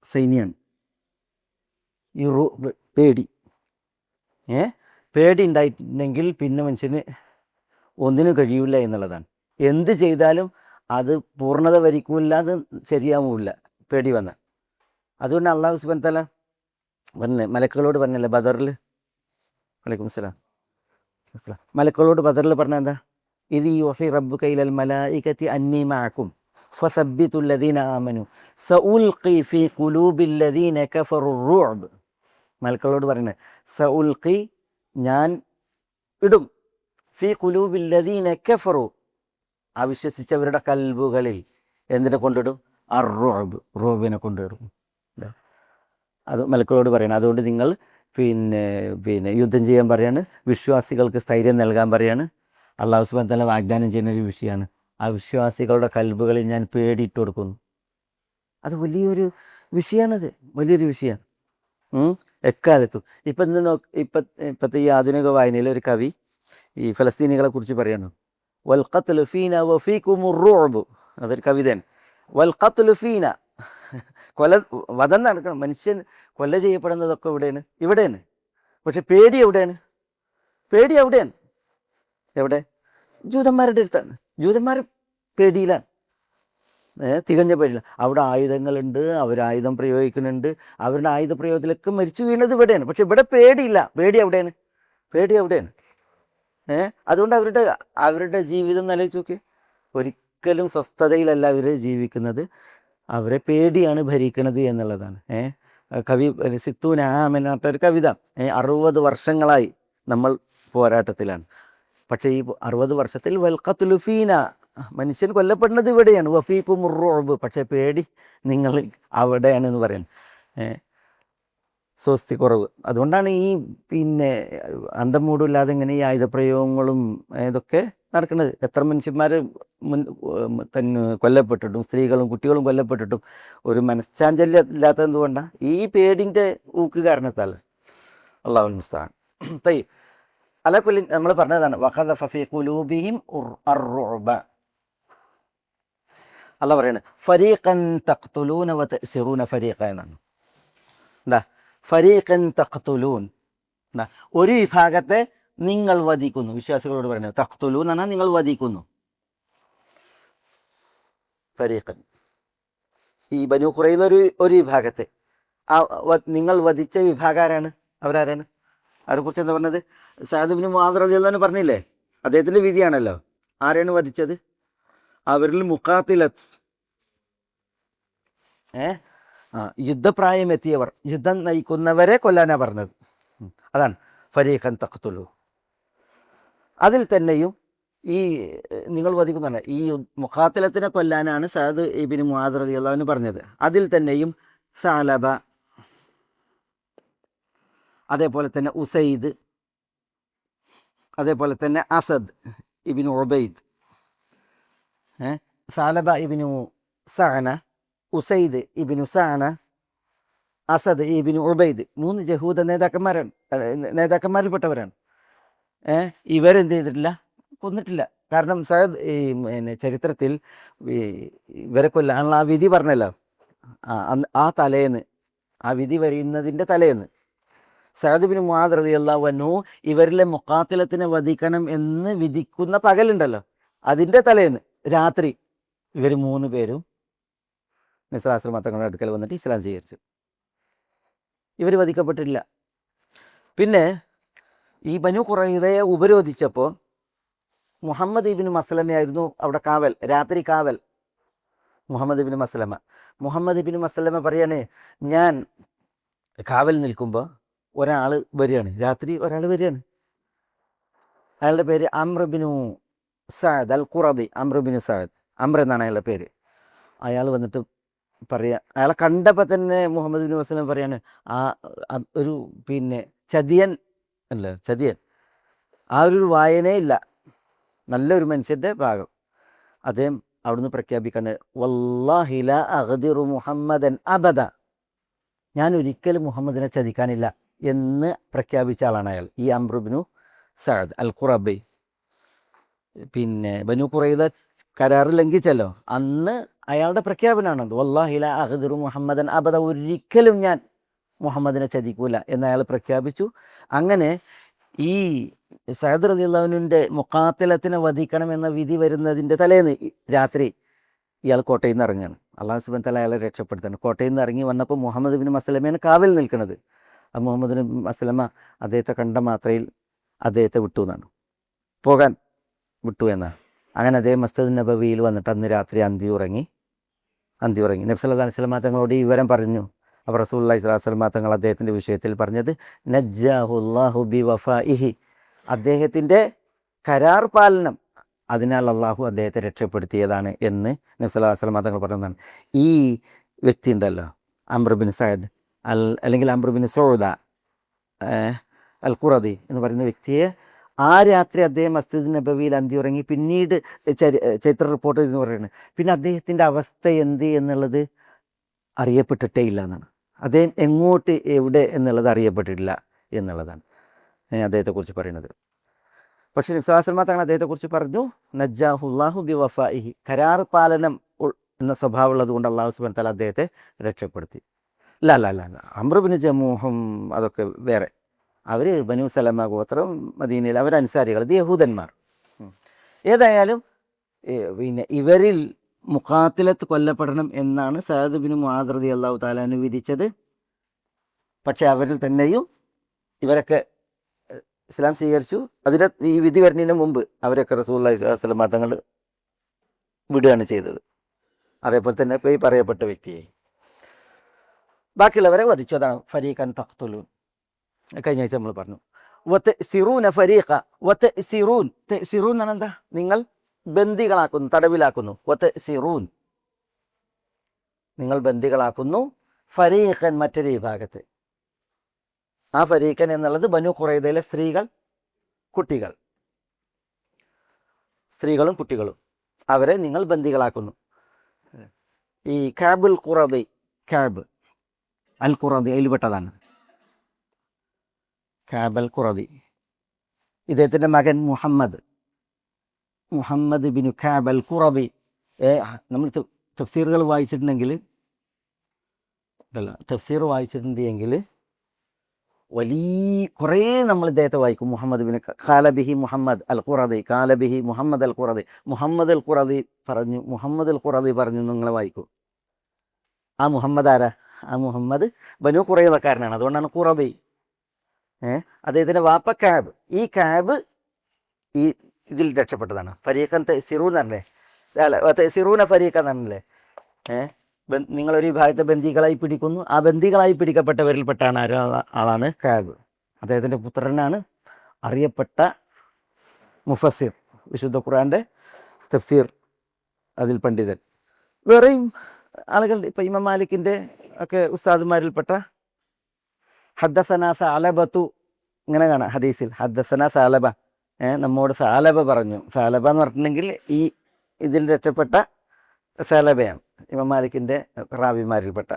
S2: സൈന്യമാണ് ഈ പേടി ഉണ്ടായിട്ടുണ്ടെങ്കിൽ പിന്നെ മനുഷ്യന് ഒന്നിനും കഴിയില്ല എന്നുള്ളതാണ്. എന്ത് ചെയ്താലും അത് പൂർണ്ണത വരിക്കില്ല, അത് ശരിയാവില്ല പേടി വന്നാൽ. അതുകൊണ്ട് അള്ളാഹു സുബ്ഹാനഹു വ തആല മലക്കുകളോട് പറഞ്ഞല്ലേ ബദറിൽ, വലൈക്കും സലാം, മലക്കുകളോട് ബദറിൽ പറഞ്ഞ എന്താ, ഇദ് യൂഹി റബ്ബുക ഇലൽ മലായികതി അന്നി മഅകും ഫസബ്ബിതുൽ ലദീന ആമനു സഉൽഖി ഫീ ഖുലൂബിൽ ലദീന കഫറു റുഅബ്. മലക്കുകളോട് പറയുന്നത് സഉൽഖി, ഞാൻ ഇടും, ഫീ ഖുലൂബിൽ ലദീന കഫറു, അവിശ്വസിച്ചവരുടെ കൽബുകളിൽ എന്തിനെ കൊണ്ടിടും, അർ-റുഅബ്, റുഅബിനെ കൊണ്ടിടും. അത് മലക്കുകളോട് പറയണം. അതുകൊണ്ട് നിങ്ങൾ യുദ്ധം ചെയ്യാൻ പറയാണ്, വിശ്വാസികൾക്ക് സ്ഥൈര്യം നൽകാൻ പറയാണ്. അല്ലാഹു സുബ്ഹാനഹു വ തആല വാഗ്ദാനം ചെയ്യുന്ന ഒരു വിഷയമാണ്. ആ വിശ്വാസികളുടെ കൽബുകളിൽ ഞാൻ പേടിയിട്ട് കൊടുക്കുന്നു. അത് വലിയൊരു വിഷയമാണത്, വലിയൊരു വിഷയമാണ് എക്കാലത്തും. ഇപ്പോഴത്തെ ഈ ആധുനിക വായനയിൽ ഒരു കവി ഈ ഫലസ്തീനികളെ കുറിച്ച് പറയണം, വൽ ഖത്ലു ഫീന വഫീകുമുർ റുഅബ്. അതൊരു കവിതയാണ്. വൽ ഖത്ലു ഫീന, വധം നടക്കണം, മനുഷ്യൻ കൊല ചെയ്യപ്പെടുന്നതൊക്കെ ഇവിടെയാണ്. പക്ഷെ പേടി എവിടെയാണ്? എവിടെ? ജൂതന്മാരുടെ അടുത്താണ്. ജൂതന്മാർ പേടിയിലാണ്, തികഞ്ഞ പേടിയിലാണ്. അവിടെ ആയുധങ്ങളുണ്ട്, അവരായുധം പ്രയോഗിക്കുന്നുണ്ട്, അവരുടെ ആയുധ പ്രയോഗത്തിലൊക്കെ മരിച്ചു വീണത് ഇവിടെയാണ്. പക്ഷെ ഇവിടെ പേടിയില്ല. പേടി എവിടെയാണ്? അതുകൊണ്ട് അവരുടെ ജീവിതം നിലവിച്ച് നോക്കി, ഒരിക്കലും സ്വസ്ഥതയിലല്ല അവർ ജീവിക്കുന്നത്. അവരെ പേടിയാണ് ഭരിക്കുന്നത് എന്നുള്ളതാണ്. കവി സിത്തൂന ആമെന്ന ഒരു കവിത, 60 വർഷങ്ങളായി നമ്മൾ പോരാട്ടത്തിലാണ്. പക്ഷേ ഈ 60 വർഷത്തിൽ വൽ ഖത്ലു ഫീന, മനുഷ്യൻ കൊല്ലപ്പെടുന്നത് ഇവിടെയാണ്. വഫീകുമുർ റുഅബ്, പക്ഷേ പേടി നിങ്ങൾ അവിടെയാണെന്ന് പറയുന്നത്. സ്വസ്തി കുറവ്. അതുകൊണ്ടാണ് ഈ അന്തം മൂടില്ലാതെ ഇങ്ങനെ ഈ ആയുധപ്രയോഗങ്ങളും ഇതൊക്കെ നടക്കുന്നത്. എത്ര മനുഷ്യന്മാർ കൊല്ലപ്പെട്ടിട്ടും, സ്ത്രീകളും കുട്ടികളും കൊല്ലപ്പെട്ടിട്ടും ഒരു മനഃശാഞ്ചല്യം ഇല്ലാത്തത് എന്തുകൊണ്ടാണ്? ഈ പേടിൻ്റെ ഊക്ക് കാരണത്താൽ. അല്ലാഹുൽ മുസ്തആൻ. തയ്യിബ്, അലാ കുല്ലി നമ്മൾ പറഞ്ഞതാണ് വഖദഫ ഫീ ഖുലൂബിഹിം അർ-റുഅബ. അല്ലാഹ് പറയാണ് ഫരീഖൻ തഖ്തുലൂന വതഅ്സിറൂന ഫരീഖ എന്നാണ്. എന്താ ഫരീഖൻ തഖ്തുലൂൻ, എന്താ ഒരു വിഭാഗത്തെ നിങ്ങൾ വധിക്കുന്നു. വിശ്വാസികളോട് പറയുന്നത് തഖ്തുലൂൻ എന്നാൽ നിങ്ങൾ വധിക്കുന്നു. ഫരീഖൻ, ഈ ബനൂ ഖുറൈദ ഒരു വിഭാഗത്തെ നിങ്ങൾ വധിച്ച വിഭാഗം അവരാരാണ്? അവരെക്കുറിച്ച് എന്താ പറഞ്ഞത്? സഅദ് ഇബ്നു മുആദ് റളിയല്ലാഹു അൻഹു പറഞ്ഞില്ലേ, അദ്ദേഹത്തിൻ്റെ വിധിയാണല്ലോ. ആരെയാണ് വധിച്ചത്? അവരിൽ മുഖാത്തിലത്ത്, യുദ്ധപ്രായം എത്തിയവർ, യുദ്ധം നയിക്കുന്നവരെ കൊല്ലാനാണ് പറഞ്ഞത്. അതാണ് ഫരീഖൻ തഖ്തുലു. അതിൽ തന്നെയും ഈ നിങ്ങൾ വധിക്കുന്നതാണ് ഈ മുഖാത്തിലത്തിനെ കൊല്ലാനാണ് സഅദ് ഇബ്നു മുആദ് റളിയല്ലാഹു അൻഹു പറഞ്ഞത്. അതിൽ തന്നെയും സഅലബ, അതേപോലെ തന്നെ ഉസൈദ്, അതേപോലെ തന്നെ Asad ibn Ubaid, Thalaba ibn Sana, Usaid ibn Sana, Asad ibn Ubaid 3 യഹൂദ നേതാക്കന്മാരിൽപ്പെട്ടവരാണ്. ഇവരെന്ത് ചെയ്തിട്ടില്ല, കൊന്നിട്ടില്ല. കാരണം സഅദ് ചരിത്രത്തിൽ ഇവരെ കൊല്ലാനുള്ള ആ വിധി പറഞ്ഞല്ലോ, ആ തലേന്ന്, ആ വിധി വരുന്നതിൻ്റെ തലേന്ന് സഅദ് ഇബ്നു മുആദ് റളിയല്ലാഹു അൻഹു ഇവരിലെ മുഖാത്തിലത്തിനെ വധിക്കണം എന്ന് വിധിക്കുന്ന പകലുണ്ടല്ലോ, അതിൻ്റെ തലേന്ന് രാത്രി ഇവർ 3 പേരും നബി സല്ലല്ലാഹു അലൈഹി വസല്ലം തങ്ങളുടെ അടുക്കൽ വന്നിട്ട് ഇസ്ലാം സ്വീകരിച്ചു. ഇവർ വധിക്കപ്പെട്ടില്ല. പിന്നെ ഈ ബനു ഖുറൈദയെ ഉപരോധിച്ചപ്പോൾ മുഹമ്മദ് ഇബ്നു മസ്ലമയായിരുന്നു അവിടെ കാവൽ, രാത്രി കാവൽ. മുഹമ്മദ് ഇബ്നു മസ്ലമ പറയാണ്, ഞാൻ കാവൽ നിൽക്കുമ്പോൾ ഒരാൾ വരികയാണ്, രാത്രി ഒരാൾ വരികയാണ്. അയാളുടെ പേര് അംർ ഇബ്നു സഅദ് അൽ ഖുറദി. അംർ എന്നാണ് അയാളുടെ പേര്. അയാൾ വന്നിട്ട് പറയുക, അയാളെ കണ്ടപ്പോൾ തന്നെ മുഹമ്മദ് ഇബ്നു മസ്ലമ പറയാണ്, ഒരു ചതിയൻ അല്ല, ചതിയൻ, ആ ഒരു വായനേ ഇല്ല, നല്ലൊരു മനുഷ്യൻ്റെ ഭാഗം. അദ്ദേഹം അവിടുന്ന് പ്രഖ്യാപിക്കാണ്, വല്ലാഹി ലാ അഗ്ദിറു മുഹമ്മദൻ അബദ, ഞാൻ ഒരിക്കലും മുഹമ്മദിനെ ചതിക്കാനില്ല എന്ന് പ്രഖ്യാപിച്ച ആളാണ് അയാൾ, ഈ അംർ ഇബ്നു സഅദ് അൽ ഖുറബി. ബനു ഖുറൈദ കരാറ് ലംഘിച്ചല്ലോ, അന്ന് അയാളുടെ പ്രഖ്യാപനമാണത്, വല്ലാഹി ലാ അഗ്ദിറു മുഹമ്മദൻ അബദ, ഒരിക്കലും ഞാൻ മുഹമ്മദിനെ ചതിക്കൂല എന്ന് അയാൾ പ്രഖ്യാപിച്ചു. അങ്ങനെ ഈ സഅദ് റളിയല്ലാഹു അൻഹുവിൻ്റെ മുഖാത്തിലത്തിനെ വധിക്കണം എന്ന വിധി വരുന്നതിൻ്റെ തലേന്ന് രാത്രി ഇയാൾ കോട്ടയിൽ നിന്ന് ഇറങ്ങുകയാണ്. അല്ലാഹു സുബ്ഹാനഹു വ തആല അയാളെ രക്ഷപ്പെടുത്താണ്. കോട്ടയിൽ നിന്ന് ഇറങ്ങി വന്നപ്പോൾ മുഹമ്മദ് ഇബ്നു മസ്ലമയാണ് കാവൽ നിൽക്കുന്നത്. ആ മുഹമ്മദ് ഇബ്നു മസ്ലമ അദ്ദേഹത്തെ കണ്ട മാത്രയിൽ അദ്ദേഹത്തെ പോകാൻ വിട്ടു എന്നാണ്. അങ്ങനെ അദ്ദേഹം മസ്ജിദ് നബവിയിൽ വന്നിട്ട് അന്ന് രാത്രി അന്തി ഉറങ്ങി. നബി സല്ലല്ലാഹു അലൈഹി വസല്ലം തങ്ങളോട് ഈ വിവരം പറഞ്ഞു. അപ്പോൾ റസൂലുള്ളാഹി സ്വല്ലല്ലാഹു അലൈഹി വസല്ലം തങ്ങൾ അദ്ദേഹത്തിൻ്റെ വിഷയത്തിൽ പറഞ്ഞത്, നജ്ജാഹുല്ലാഹു ബി വഫാഇഹി, അദ്ദേഹത്തിൻ്റെ കരാർ പാലനം, അതിനാൽ അള്ളാഹു അദ്ദേഹത്തെ രക്ഷപ്പെടുത്തിയതാണ് എന്ന് നബി സല്ലല്ലാഹു അലൈഹി വസല്ലം തങ്ങൾ പറഞ്ഞതാണ്. ഈ വ്യക്തി ഉണ്ടല്ലോ, അംർ ഇബ്നു സഅദ് അല്ലെങ്കിൽ അംർ ഇബ്നു സൗദ അൽ ഖുറദി എന്ന് പറയുന്ന വ്യക്തിയെ ആ രാത്രി അദ്ദേഹം മസ്ജിദ് നബവിയിൽ അന്തി ഉറങ്ങി. പിന്നീട് ചരിത്ര റിപ്പോർട്ട് എന്ന് പറയുന്നത്, പിന്നെ അദ്ദേഹത്തിൻ്റെ അവസ്ഥ എന്ത് എന്നുള്ളത് അറിയപ്പെട്ടിട്ടേ ഇല്ല എന്നാണ്. അദ്ദേഹം എങ്ങോട്ട് എവിടെ എന്നുള്ളത് അറിയപ്പെട്ടിട്ടില്ല എന്നുള്ളതാണ് അദ്ദേഹത്തെക്കുറിച്ച് പറയുന്നത്. പക്ഷേ നബി സല്ലല്ലാഹു അലൈഹി വസല്ലം തങ്ങൾ അദ്ദേഹത്തെക്കുറിച്ച് പറഞ്ഞു, നജ്ജാഹുല്ലാഹു ബി വഫാഇഹി, കരാർ പാലനം എന്ന സ്വഭാവമുള്ളത് കൊണ്ട് അള്ളാഹു സുബ്ഹാനഹു വ തആല അദ്ദേഹത്തെ രക്ഷപ്പെടുത്തി. അല്ല, അംർ ഇബ്നു ജമൂഹും അതൊക്കെ വേറെ, അവർ ബനു സലമ ഗോത്രം, മദീനയിൽ അവർ അൻസാരികൾ, ഇത് യഹൂദന്മാർ. ഏതായാലും ഇവരിൽ മുഖാത്തിലത്ത് കൊല്ലപ്പെടണം എന്നാണ് സഅദ് ഇബ്നു മുആദ് റളിയല്ലാഹു തആല അൻഹു വിധിച്ചത്. പക്ഷേ അവരിൽ തന്നെയും ഇവരൊക്കെ ഇസ്ലാം സ്വീകരിച്ചു. അതിൻ്റെ ഈ വിധി വരുന്നതിന് മുമ്പ് അവരൊക്കെ റസൂലുള്ളാഹി സ്വല്ലല്ലാഹു അലൈഹി വസല്ലം തങ്ങൾ വിടുകയാണ് ചെയ്തത്. അതേപോലെ തന്നെ ഇപ്പോൾ ഈ പറയപ്പെട്ട വ്യക്തിയെ, ബാക്കിയുള്ളവരെ വധിച്ചു. അതാണ് ഫരീഖൻ തഖ്തുലൂൻ. കഴിഞ്ഞ ആഴ്ച നമ്മൾ പറഞ്ഞു. വതസിറൂന ഫരീഖ, വതസിറൂൻ എന്നാണ് എന്താ, നിങ്ങൾ ബന്ദികളാക്കുന്നു, തടവിലാക്കുന്നു. വതസിറൂൻ, നിങ്ങൾ ബന്ദികളാക്കുന്നു. ഫരീഖൻ, മറ്റൊരു വിഭാഗത്തെ. ആ ഫരീഖൻ എന്നുള്ളത് ബനു ഖുറൈദയിലെ സ്ത്രീകളും കുട്ടികളും അവരെ നിങ്ങൾ ബന്ദികളാക്കുന്നു. ഈ കാബുൽ ഖുറദി, കാബ് അൽ ഖുറദി അതിൽപ്പെട്ടതാണ്. കാബ് അൽ ഖുറദി, ഇദ്ദേഹത്തിൻ്റെ മകൻ മുഹമ്മദ് ബിനു കാബ് അൽ ഖുറദി. നമ്മൾ തഫ്സീറുകൾ വായിച്ചിട്ടുണ്ടെങ്കിൽ കുറേ നമ്മൾ ഇദ്ദേഹത്തെ വായിക്കും. മുഹമ്മദ് ബിൻ ഖാലബിഹി മുഹമ്മദ് അൽ ഖുറദി, ഖാലബിഹി മുഹമ്മദ് അൽ ഖുറദി, മുഹമ്മദ് അൽ ഖുറദി പറഞ്ഞു നിങ്ങൾ വായിക്കും. ആ മുഹമ്മദ് ആരാ? ആ മുഹമ്മദ് ബനു ഖുറൈദക്കാരനാണ്, അതുകൊണ്ടാണ് ഖുറദി. അദ്ദേഹത്തിൻ്റെ വാപ്പ കാബ്. ഈ കാബ് ഈ ഇതിൽ രക്ഷപ്പെട്ടതാണ്. ഫരീഖൻ തസിറൂൻ എന്നല്ലേ, അല്ല തസിറൂന ഫരീഖൻ എന്നല്ലേ. നിങ്ങളൊരു വിഭാഗത്തെ ബന്ദികളായി പിടിക്കുന്നു. ആ ബന്ദികളായി പിടിക്കപ്പെട്ടവരിൽപ്പെട്ടാണ് ആളാണ് കാബ്. അദ്ദേഹത്തിൻ്റെ പുത്രനാണ് അറിയപ്പെട്ട മുഫസ്സിർ, വിശുദ്ധ ഖുർആൻ്റെ തഫ്സീർ അതിൽ പണ്ഡിതൻ. വേറെയും ആളുകളുണ്ട്. ഇപ്പം ഇമാം മാലിക്കിൻ്റെ ഒക്കെ ഉസ്താദുമാരിൽപ്പെട്ട ഹദ്ദസന സാലബത്തു, ഇങ്ങനെ കാണാം ഹദീസിൽ, ഹദ്ദസന സാലബ, നമ്മോട് സാലബ പറഞ്ഞു. സാലബ എന്ന് പറഞ്ഞിട്ടുണ്ടെങ്കിൽ ഈ ഇതിൽ രക്ഷപ്പെട്ട സാലബയാണ്, ഇമാം മാലിക്കിൻ്റെ റാവിമാരിൽപ്പെട്ട.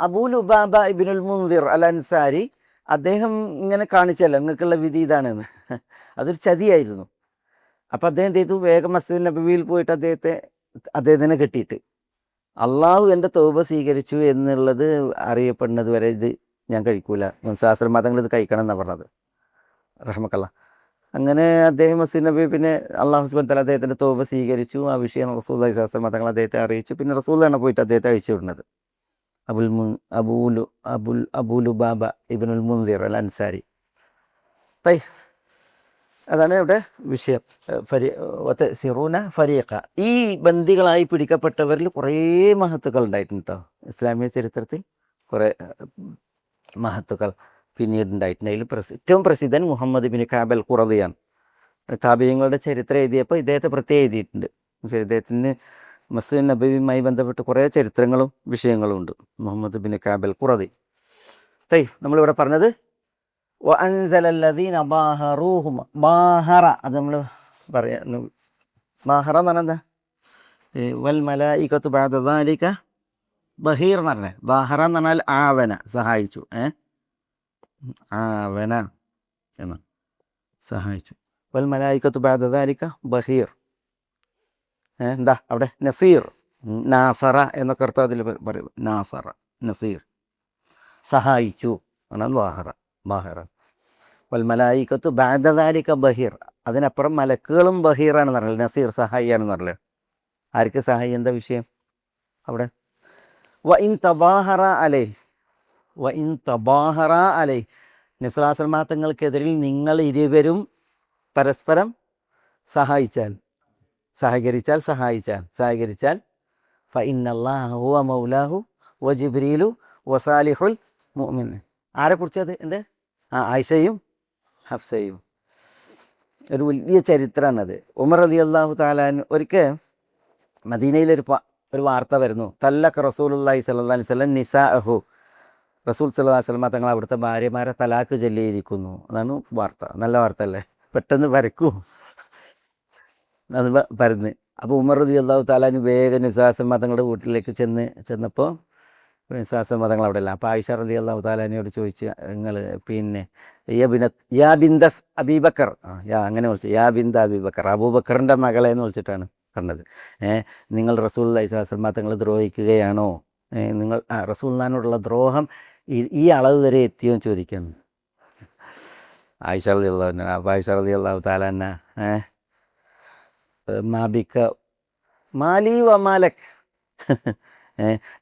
S2: അബൂ ലുബാബ ഇബ്നുൽ മുൻദിർ അൽ അൻസാരി, അദ്ദേഹം ഇങ്ങനെ കാണിച്ചല്ലോ നിങ്ങൾക്കുള്ള വിധി ഇതാണെന്ന്. അതൊരു ചതിയായിരുന്നു. അപ്പം അദ്ദേഹം ചെയ്തു, വേഗം മസ്ജിദ് നബവിയിൽ പോയിട്ട് അദ്ദേഹത്തിനെ കെട്ടിയിട്ട്, അള്ളാഹു എൻ്റെ തൗബ സ്വീകരിച്ചു എന്നുള്ളത് അറിയപ്പെടുന്നത് വരെ ഇത് ഞാൻ കഴിക്കൂല, ശാസ്ത്ര മതങ്ങൾ ഇത് കഴിക്കണം എന്നാണ് പറഞ്ഞത്, റഹ്മക്കല്ല. അങ്ങനെ അദ്ദേഹം മസ്ജിദ് നബി, പിന്നെ അള്ളാഹു സുബ്ഹാനഹു വ തആല അദ്ദേഹത്തിൻ്റെ തൗബ സ്വീകരിച്ചു. ആ വിഷയം റസൂലുള്ളാഹി സ്വല്ലല്ലാഹു അലൈഹി വസല്ലം തങ്ങൾ അദ്ദേഹത്തെ അറിയിച്ചു. പിന്നെ റസൂലാണ് പോയിട്ട് അദ്ദേഹത്തെ അയച്ചു വിടുന്നത്. അബൂ ലുബാബ ഇബ്നുൽ മുൻദിർ അൽ അൻസാരി. അതാണ് ഇവിടെ വിഷയം. സിറൂന ഫരീഖ. ഈ ബന്ദികളായി പിടിക്കപ്പെട്ടവരിൽ കുറേ മഹത്തുക്കൾ ഉണ്ടായിട്ടുണ്ട് കേട്ടോ. ഇസ്ലാമിക ചരിത്രത്തിൽ കുറേ മഹത്തുക്കൾ പിന്നീട് ഉണ്ടായിട്ടുണ്ട്. അതിൽ ഏറ്റവും പ്രസിദ്ധൻ മുഹമ്മദ് ബിൻ കഅബ് അൽ ഖുറദിയാണ്. താബിഈങ്ങളുടെ ചരിത്രം എഴുതിയപ്പോൾ ഇദ്ദേഹത്തെ പ്രത്യേകം എഴുതിയിട്ടുണ്ട്. പക്ഷേ ഇദ്ദേഹത്തിന് മസ്ജിദ് നബവിയുമായി ബന്ധപ്പെട്ട് കുറേ ചരിത്രങ്ങളും വിഷയങ്ങളും ഉണ്ട്. മുഹമ്മദ് ബിൻ കഅബ് അൽ ഖുറദി. നമ്മളിവിടെ പറഞ്ഞത് വഅൻസലല്ലദീന ബാഹറൂഹും, ബാഹറ അത് നമ്മൾ പറയാ, ബാഹറ എന്ന് പറഞ്ഞാൽ എന്താ? വൽ മലായികത്തു ബഅദ ദാലിക ബഹീർ എന്ന് പറഞ്ഞത്. ബാഹറ എന്ന് പറഞ്ഞാൽ ആവന, സഹായിച്ചു. ആവന എന്ന് സഹായിച്ചു. വൽ മലായികത്തു ബഅദ ദാലിക ബഹീർ. എന്താ അവിടെ? നസീർ, നാസറ എന്നൊക്കെ അർത്ഥം അതിൽ പറയും. നാസറ, നസീർ, സഹായിച്ചു എന്നാണ് ബാഹറ. ബാഹിറ. വൽ മലായികത്തു ബഅദ ദാലിക ബഹീർ. അതിനപ്പുറം മലക്കുകളും ബഹീറാണെന്ന് പറഞ്ഞത്. നസീർ, സഹായിയാണെന്ന് പറഞ്ഞത്. ആർക്ക് സഹായി? എന്താ വിഷയം അവിടെ? വഇൻ തബാഹറ അലൈഹി, വഇൻ തബാഹറ അലൈഹി, നബി സ്വല്ലല്ലാഹു അലൈഹി വസല്ലം തങ്ങൾക്കെതിരിൽ നിങ്ങൾ ഇരുവരും പരസ്പരം സഹകരിച്ചാൽ ഫഇന്നല്ലാഹ ഹുവ മൗലാഹു വ ജിബ്രീലു വ സാലിഹുൽ മുഅ്മിൻ. ആരെക്കുറിച്ച് അത്? എൻ്റെ ആയിഷയും ഹഫ്സയും. ഒരു വലിയ ചരിത്രമാണത്. ഉമർ റളിയല്ലാഹു തആല ഒരിക്കൽ മദീനയിലൊരു വാർത്ത വരുന്നു. തല്ലഖ റസൂലുള്ളാഹി സ്വല്ലല്ലാഹി അലൈഹി വസല്ലം നിസാഅഹു, റസൂൽ സ്വല്ലല്ലാഹി അലൈഹി വസല്ലം തങ്ങൾ അവിടുത്തെ ഭാര്യമാരെ തലാക്ക് ചൊല്ലിയിരിക്കുന്നു. അതാണ് വാർത്ത. നല്ല വാർത്ത അല്ലേ? പെട്ടെന്ന് പരക്കൂ അത് പരന്ന്. അപ്പോൾ ഉമർ റളിയല്ലാഹു തആല വേഗം നബി സ്വല്ലല്ലാഹി അലൈഹി വസല്ലം തങ്ങളുടെ വീട്ടിലേക്ക് ചെന്നപ്പോൾ വിശ്വാസം മതങ്ങൾ അവിടെ അല്ല. അപ്പോൾ ആയിഷ റളിയല്ലാഹു തആല എന്നോട് ചോദിച്ചു, നിങ്ങൾ പിന്നെ യാ ബിന്ദസ് അബീബക്കർ, അങ്ങനെ വിളിച്ചു, യാ ബിന്ദ അബീബക്കർ, അബൂബക്കറിൻ്റെ മകളെ എന്ന് വിളിച്ചിട്ടാണ് പറഞ്ഞത്. നിങ്ങൾ റസൂലുള്ളാഹി സ്വല്ലല്ലാഹി അലൈഹി വസല്ലം തങ്ങൾ ദ്രോഹിക്കുകയാണോ? നിങ്ങൾ റസൂലിനോടുള്ള ദ്രോഹം ഈ അളവ് വരെ എത്തിയോ എന്ന് ചോദിക്കുന്നു ആയിഷ റളിയല്ലാഹു അൻഹ. അപ്പോൾ ആയിഷ റളിയല്ലാഹു തആല മാബിക്ക മാലി വ മാലക്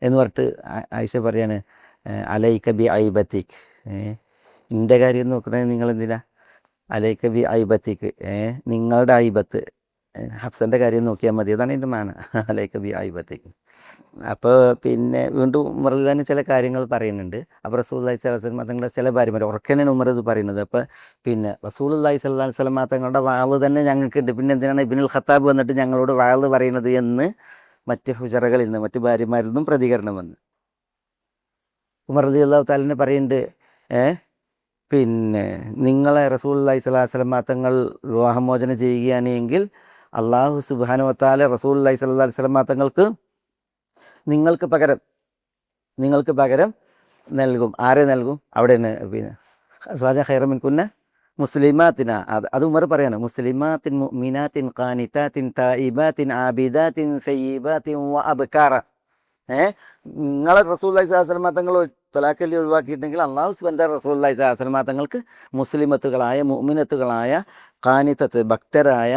S2: എന്ന് പറഞ്ഞിട്ട് ആയിഷ പറയാണ്, അലൈക ബി ഐബത്തിക്, എൻ്റെ കാര്യം നോക്കണേ നിങ്ങൾ എന്തിനാ? അലൈക ബി ഐബത്തിക്ക്, നിങ്ങളുടെ ഐബത്ത്, ഹഫ്സൻ്റെ കാര്യം നോക്കിയാൽ മതി. അതാണ് എൻ്റെ മാന, അലൈക ബി ഐബത്തിക്ക്. അപ്പോൾ പിന്നെ വീണ്ടും ഉമർ തന്നെ ചില കാര്യങ്ങൾ പറയുന്നുണ്ട്. അപ്പോൾ റസൂലുള്ളാഹി സ്വല്ലല്ലാഹി അലൈഹി വസല്ലം തങ്ങളുടെ ചില ഭാര്യമാർ ഉറക്കനെയാണ് ഉമർ ഇത് പറയുന്നത്. അപ്പോൾ പിന്നെ റസൂലുള്ളാഹി സ്വല്ലല്ലാഹി അലൈഹി വസല്ലം തങ്ങളുടെ വാള് തന്നെ ഞങ്ങൾക്കുണ്ട്, പിന്നെ എന്തിനാണ് ഇബ്നുൽ ഖത്താബ് വന്നിട്ട് ഞങ്ങളോട് വാള് പറയുന്നത് എന്ന് മറ്റ് ഹുജറകളിൽ നിന്ന്, മറ്റ് ഭാര്യമാരിൽ നിന്നും പ്രതികരണം വന്നു. ഉമർ റളിയല്ലാഹു തആല പറയുന്നുണ്ട്, പിന്നെ നിങ്ങളെ റസൂലുള്ളാഹി സ്വല്ലല്ലാഹി അലൈഹി വസല്ലം തങ്ങൾ വിവാഹമോചനം ചെയ്യുകയാണ് എങ്കിൽ അല്ലാഹു സുബ്ഹാനഹു വ തആല റസൂലുള്ളാഹി സ്വല്ലല്ലാഹി അലൈഹി വസല്ലം തങ്ങൾക്ക് നിങ്ങൾക്ക് പകരം നൽകും. ആരെ നൽകും? അവിടെ പിന്നെ അസ്വാജ ഖൈറ മിൻകുന്ന മുസ്ലിമാത്തിന, അത് ഉമർ പറയാണ്, മുസ്ലിമാത്തിൻ മുഅ്മിനാത്തിൻ ഖാനിതാത്തിൻ തായിബാത്തിൻ ആബിദാത്തിൻ സയ്യിബാത്തിൻ വ അബ്കാറ. നിങ്ങളെ റസൂലുള്ളാഹി സ്വല്ലല്ലാഹി അലൈഹി വസല്ലം തങ്ങൾ തലാഖല്ലി ഒഴിവാക്കിയിട്ടുണ്ടെങ്കിൽ അല്ലാഹു സുബ്ഹാനഹു വ തആല റസൂലുള്ളാഹി സ്വല്ലല്ലാഹി അലൈഹി വസല്ലം തങ്ങൾക്ക് മുസ്ലിമത്തുകളായ മുഅ്മിനത്തുകളായ ഖാനിതത്ത് ഭക്തരായ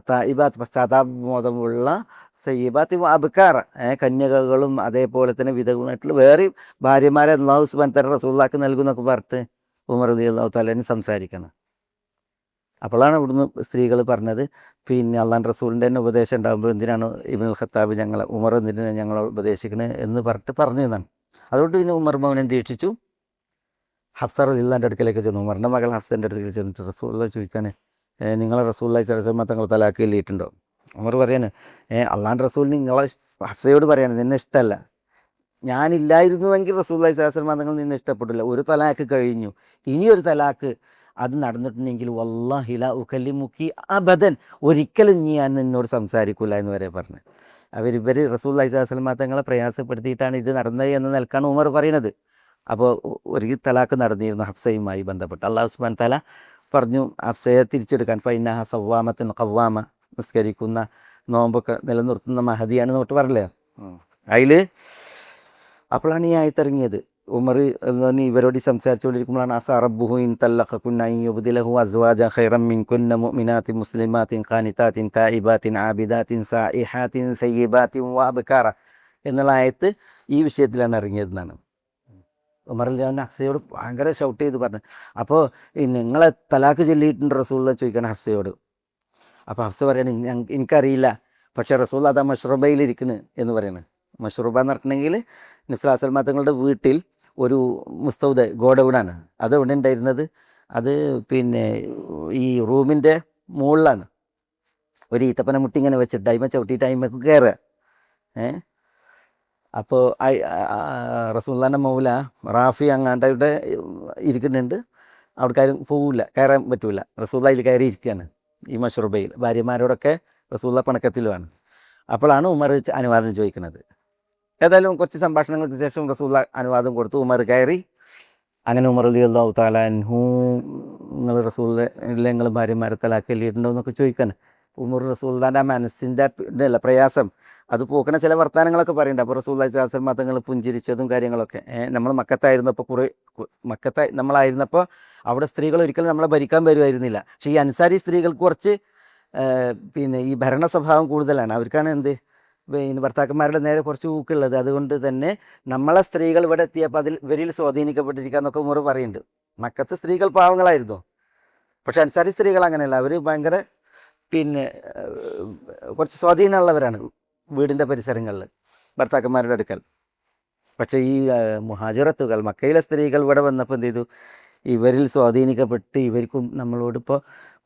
S2: തായിബാത്ത് പശ്ചാത്താപബോധമുള്ള സയ്യിബാത്തി വ അബ്കാറ കന്യകകളും അതേപോലെ തന്നെ വിധവുമായിട്ടുള്ള വേറെ ഭാര്യമാരെ അല്ലാഹു സുബ്ഹാനഹു വ തആല റസൂലുള്ളാഹിക്ക് നൽകുന്നൊക്കെ പറഞ്ഞിട്ട് ഉമർ റളിയല്ലാഹു തആല സംസാരിക്കണം. അപ്പോഴാണ് ഇവിടുന്ന് സ്ത്രീകൾ പറഞ്ഞത്, പിന്നെ അള്ളാഹ് റസൂലിൻ്റെ തന്നെ ഉപദേശം ഉണ്ടാകുമ്പോൾ എന്തിനാണ് ഇബ്നുൽ ഖത്താബ് ഞങ്ങളെ ഉമർ എന്തിനാണ് ഞങ്ങളെ ഉപദേശിക്കണത് എന്ന് പറഞ്ഞു എന്നാണ്. അതുകൊണ്ട് പിന്നെ ഉമർ മൗനം ദീക്ഷിച്ചു ഹഫ്സ റളിയല്ലാഹുവിൻ്റെ അടുക്കലേക്ക് ചെന്നു. ഉമറിൻ്റെ മകൾ ഹഫ്സൻ്റെ അടുത്തേക്ക് ചെന്നിട്ട് റസൂലുള്ളാഹി ചോദിക്കാൻ, നിങ്ങളെ റസൂലുള്ളാഹി സ്വല്ലല്ലാഹു അലൈഹി വസല്ലം തങ്ങൾ തലാക്ക് ചൊല്ലിയിട്ടുണ്ടോ? ഉമർ പറയാണ്, അള്ളാഹുവിൻ്റെ റസൂൽ നിങ്ങളെ ഹഫ്സയോട് പറയാണ് നിന്നെ ഇഷ്ടമല്ല, ഞാനില്ലായിരുന്നുവെങ്കിൽ റസൂലുള്ളാഹി സ്വല്ലല്ലാഹു അലൈഹി വസല്ലം തങ്ങൾ നിന്നെ ഇഷ്ടപ്പെട്ടില്ല. ഒരു തലാക്ക് കഴിഞ്ഞു, ഇനിയൊരു തലാക്ക് അത് നടന്നിട്ടുണ്ടെങ്കിൽ വല്ലാഹി ലാ ഉകല്ലിമുക്കി അബദൻ, ഒരിക്കലും ഞാൻ നിന്നോട് സംസാരിക്കില്ല എന്ന് വരെ പറഞ്ഞു. ഇവർ റസൂലുള്ളാഹി സ്വല്ലല്ലാഹു അലൈഹി വസല്ലം തങ്ങളെ പ്രയാസപ്പെടുത്തിയിട്ടാണ് ഇത് നടന്നത് എന്ന നിലക്കാണ് ഉമർ പറയുന്നത്. അപ്പോൾ ഒരു തലാക്ക് നടന്നിരുന്നു ഹഫ്സയുമായി ബന്ധപ്പെട്ട്. അല്ലാഹു സുബ്ഹാനഹു തആല പറഞ്ഞു ഹഫ്സയെ തിരിച്ചെടുക്കാൻ, ഫൈനഹ സവ്വാമത്തുൻ ഖവ്വാമ, നിസ്കരിക്കുന്ന നോമ്പൊക്കെ നിലനിർത്തുന്ന മഹദിയാണ് നോട്ട് പറഞ്ഞില്ലേ. അതിൽ അപ്പോഴാണ് ഈ ആയത്തിറങ്ങിയത്. ഉമർ ഇവരോട് സംസാരിച്ചുകൊണ്ടിരിക്കുമ്പോഴാണ് അസാ റബ്ബുഹു ഇൻ തല്ലഖകുന്ന അൻ യുബ്ദിലഹു അസ്വാജ ഖൈറൻ മിൻകുന്ന മുഅ്മിനാത്തിൻ മുസ്ലിമാത്തിൻ ഖാനിതാത്തിൻ തായിബാത്തിൻ ആബിദാത്തിൻ സായിഹാത്തിൻ സയ്യിബാത്തിൻ വഅബ്കാറ എന്നുള്ള ആയത്ത് ഈ വിഷയത്തിലാണ് ഇറങ്ങിയതെന്നാണ്. ഉമർ റളിയല്ലാഹു ഹഫ്സയോട് ഭയങ്കര ഷൗട്ട് ചെയ്ത് പറഞ്ഞു. അപ്പോൾ നിങ്ങളെ തലാക്ക് ചൊല്ലിയിട്ടുണ്ട് റസൂലുള്ളാഹി ചോദിക്കണം ഹഫ്സയോട്. അപ്പോൾ ഹഫ്സ പറയാണ് എനിക്കറിയില്ല, പക്ഷേ റസൂൽ അതാ മഷ്റൂബയിലിരിക്കുന്നു എന്ന് പറയുന്നത്. മഷ്റൂബ എന്ന് പറഞ്ഞിട്ടുണ്ടെങ്കിൽ നബി സ്വല്ലല്ലാഹു അലൈഹി വസല്ലം തങ്ങളുടെ വീട്ടിൽ ഒരു മുസ്തൗദ ഗോഡൗണാണ് അത് ഇവിടെ ഉണ്ടായിരുന്നത്. അത് പിന്നെ ഈ റൂമിൻ്റെ മുകളിലാണ് ഒരു ഈത്തപ്പന മുട്ടി ഇങ്ങനെ വെച്ചിട്ട് അയിമ ചവിട്ടിയിട്ട് അയിമക്ക് കയറുക. അപ്പോൾ റസൂലുള്ളാഹിൻ്റെ മൗല റാഫി അങ്ങാണ്ട് ഇവിടെ ഇരിക്കുന്നുണ്ട്, അവിടേക്കാരും പോവില്ല, കയറാൻ പറ്റൂല. റസൂലുള്ളാഹി അതിൽ കയറി ഇരിക്കുകയാണ് ഈ മഷ്റൂബയിൽ. ഭാര്യമാരോടൊക്കെ റസൂലുള്ളാഹി പണക്കത്തിലുമാണ്. അപ്പോഴാണ് ഉമർ അനുവാദം ചോദിക്കുന്നത്. ഏതായാലും കുറച്ച് സംഭാഷണങ്ങൾക്ക് ശേഷം റസൂലുള്ളാഹി അനുവാദം കൊടുത്തു. ഉമർ കയറി. അങ്ങനെ ഉമർ റളിയല്ലാഹു തആല അൻഹു നിങ്ങൾ റസൂലുള്ളാഹിലെ നിങ്ങൾ ഭാര്യമാരെ തലാക്ക് ചൊല്ലിയിട്ടുണ്ടോ എന്നൊക്കെ ചോദിക്കാൻ, ഉമർ റസൂലുള്ളാഹിൻ്റെ ആ മനസ്സിൻ്റെ ഇതല്ല പ്രയാസം അത് പോക്കണ ചില വർത്തമാനങ്ങളൊക്കെ പറയുന്നുണ്ട്. അപ്പോൾ റസൂലുള്ളാഹി സ്വല്ലല്ലാഹു അലൈഹി വസല്ലം തങ്ങൾ പുഞ്ചിരിച്ചതും കാര്യങ്ങളൊക്കെ. നമ്മൾ മക്കത്തായിരുന്നപ്പോൾ നമ്മളായിരുന്നപ്പോൾ അവിടെ സ്ത്രീകൾ ഒരിക്കലും നമ്മളെ ഭരിക്കാൻ വരുമായിരുന്നില്ല. പക്ഷേ ഈ അൻസാരി സ്ത്രീകൾക്ക് കുറച്ച് പിന്നെ ഈ ഭരണ സ്വഭാവം കൂടുതലാണ്. അവർക്കാണ് എന്ത് പിന്നെ ഭർത്താക്കന്മാരുടെ നേരെ കുറച്ച് ഊക്കുള്ളത്. അതുകൊണ്ട് തന്നെ നമ്മളെ സ്ത്രീകൾ ഇവിടെ എത്തിയപ്പോൾ ഇവരിൽ സ്വാധീനിക്കപ്പെട്ടിരിക്കുക ഉമർ പറയുന്നുണ്ട്. മക്കത്ത് സ്ത്രീകൾ പാവങ്ങളായിരുന്നു, പക്ഷെ അൻസാരി സ്ത്രീകൾ അങ്ങനെയല്ല. അവർ ഭയങ്കര പിന്നെ കുറച്ച് സ്വാധീനമുള്ളവരാണ് വീടിൻ്റെ പരിസരങ്ങളിൽ ഭർത്താക്കന്മാരുടെ അടുക്കൽ. പക്ഷേ ഈ മുഹാജിറത്തുകൾ മക്കയിലെ സ്ത്രീകൾ ഇവിടെ വന്നപ്പോൾ എന്ത് ചെയ്തു, ഇവരിൽ സ്വാധീനിക്കപ്പെട്ട് ഇവർക്കും നമ്മളോടിപ്പോൾ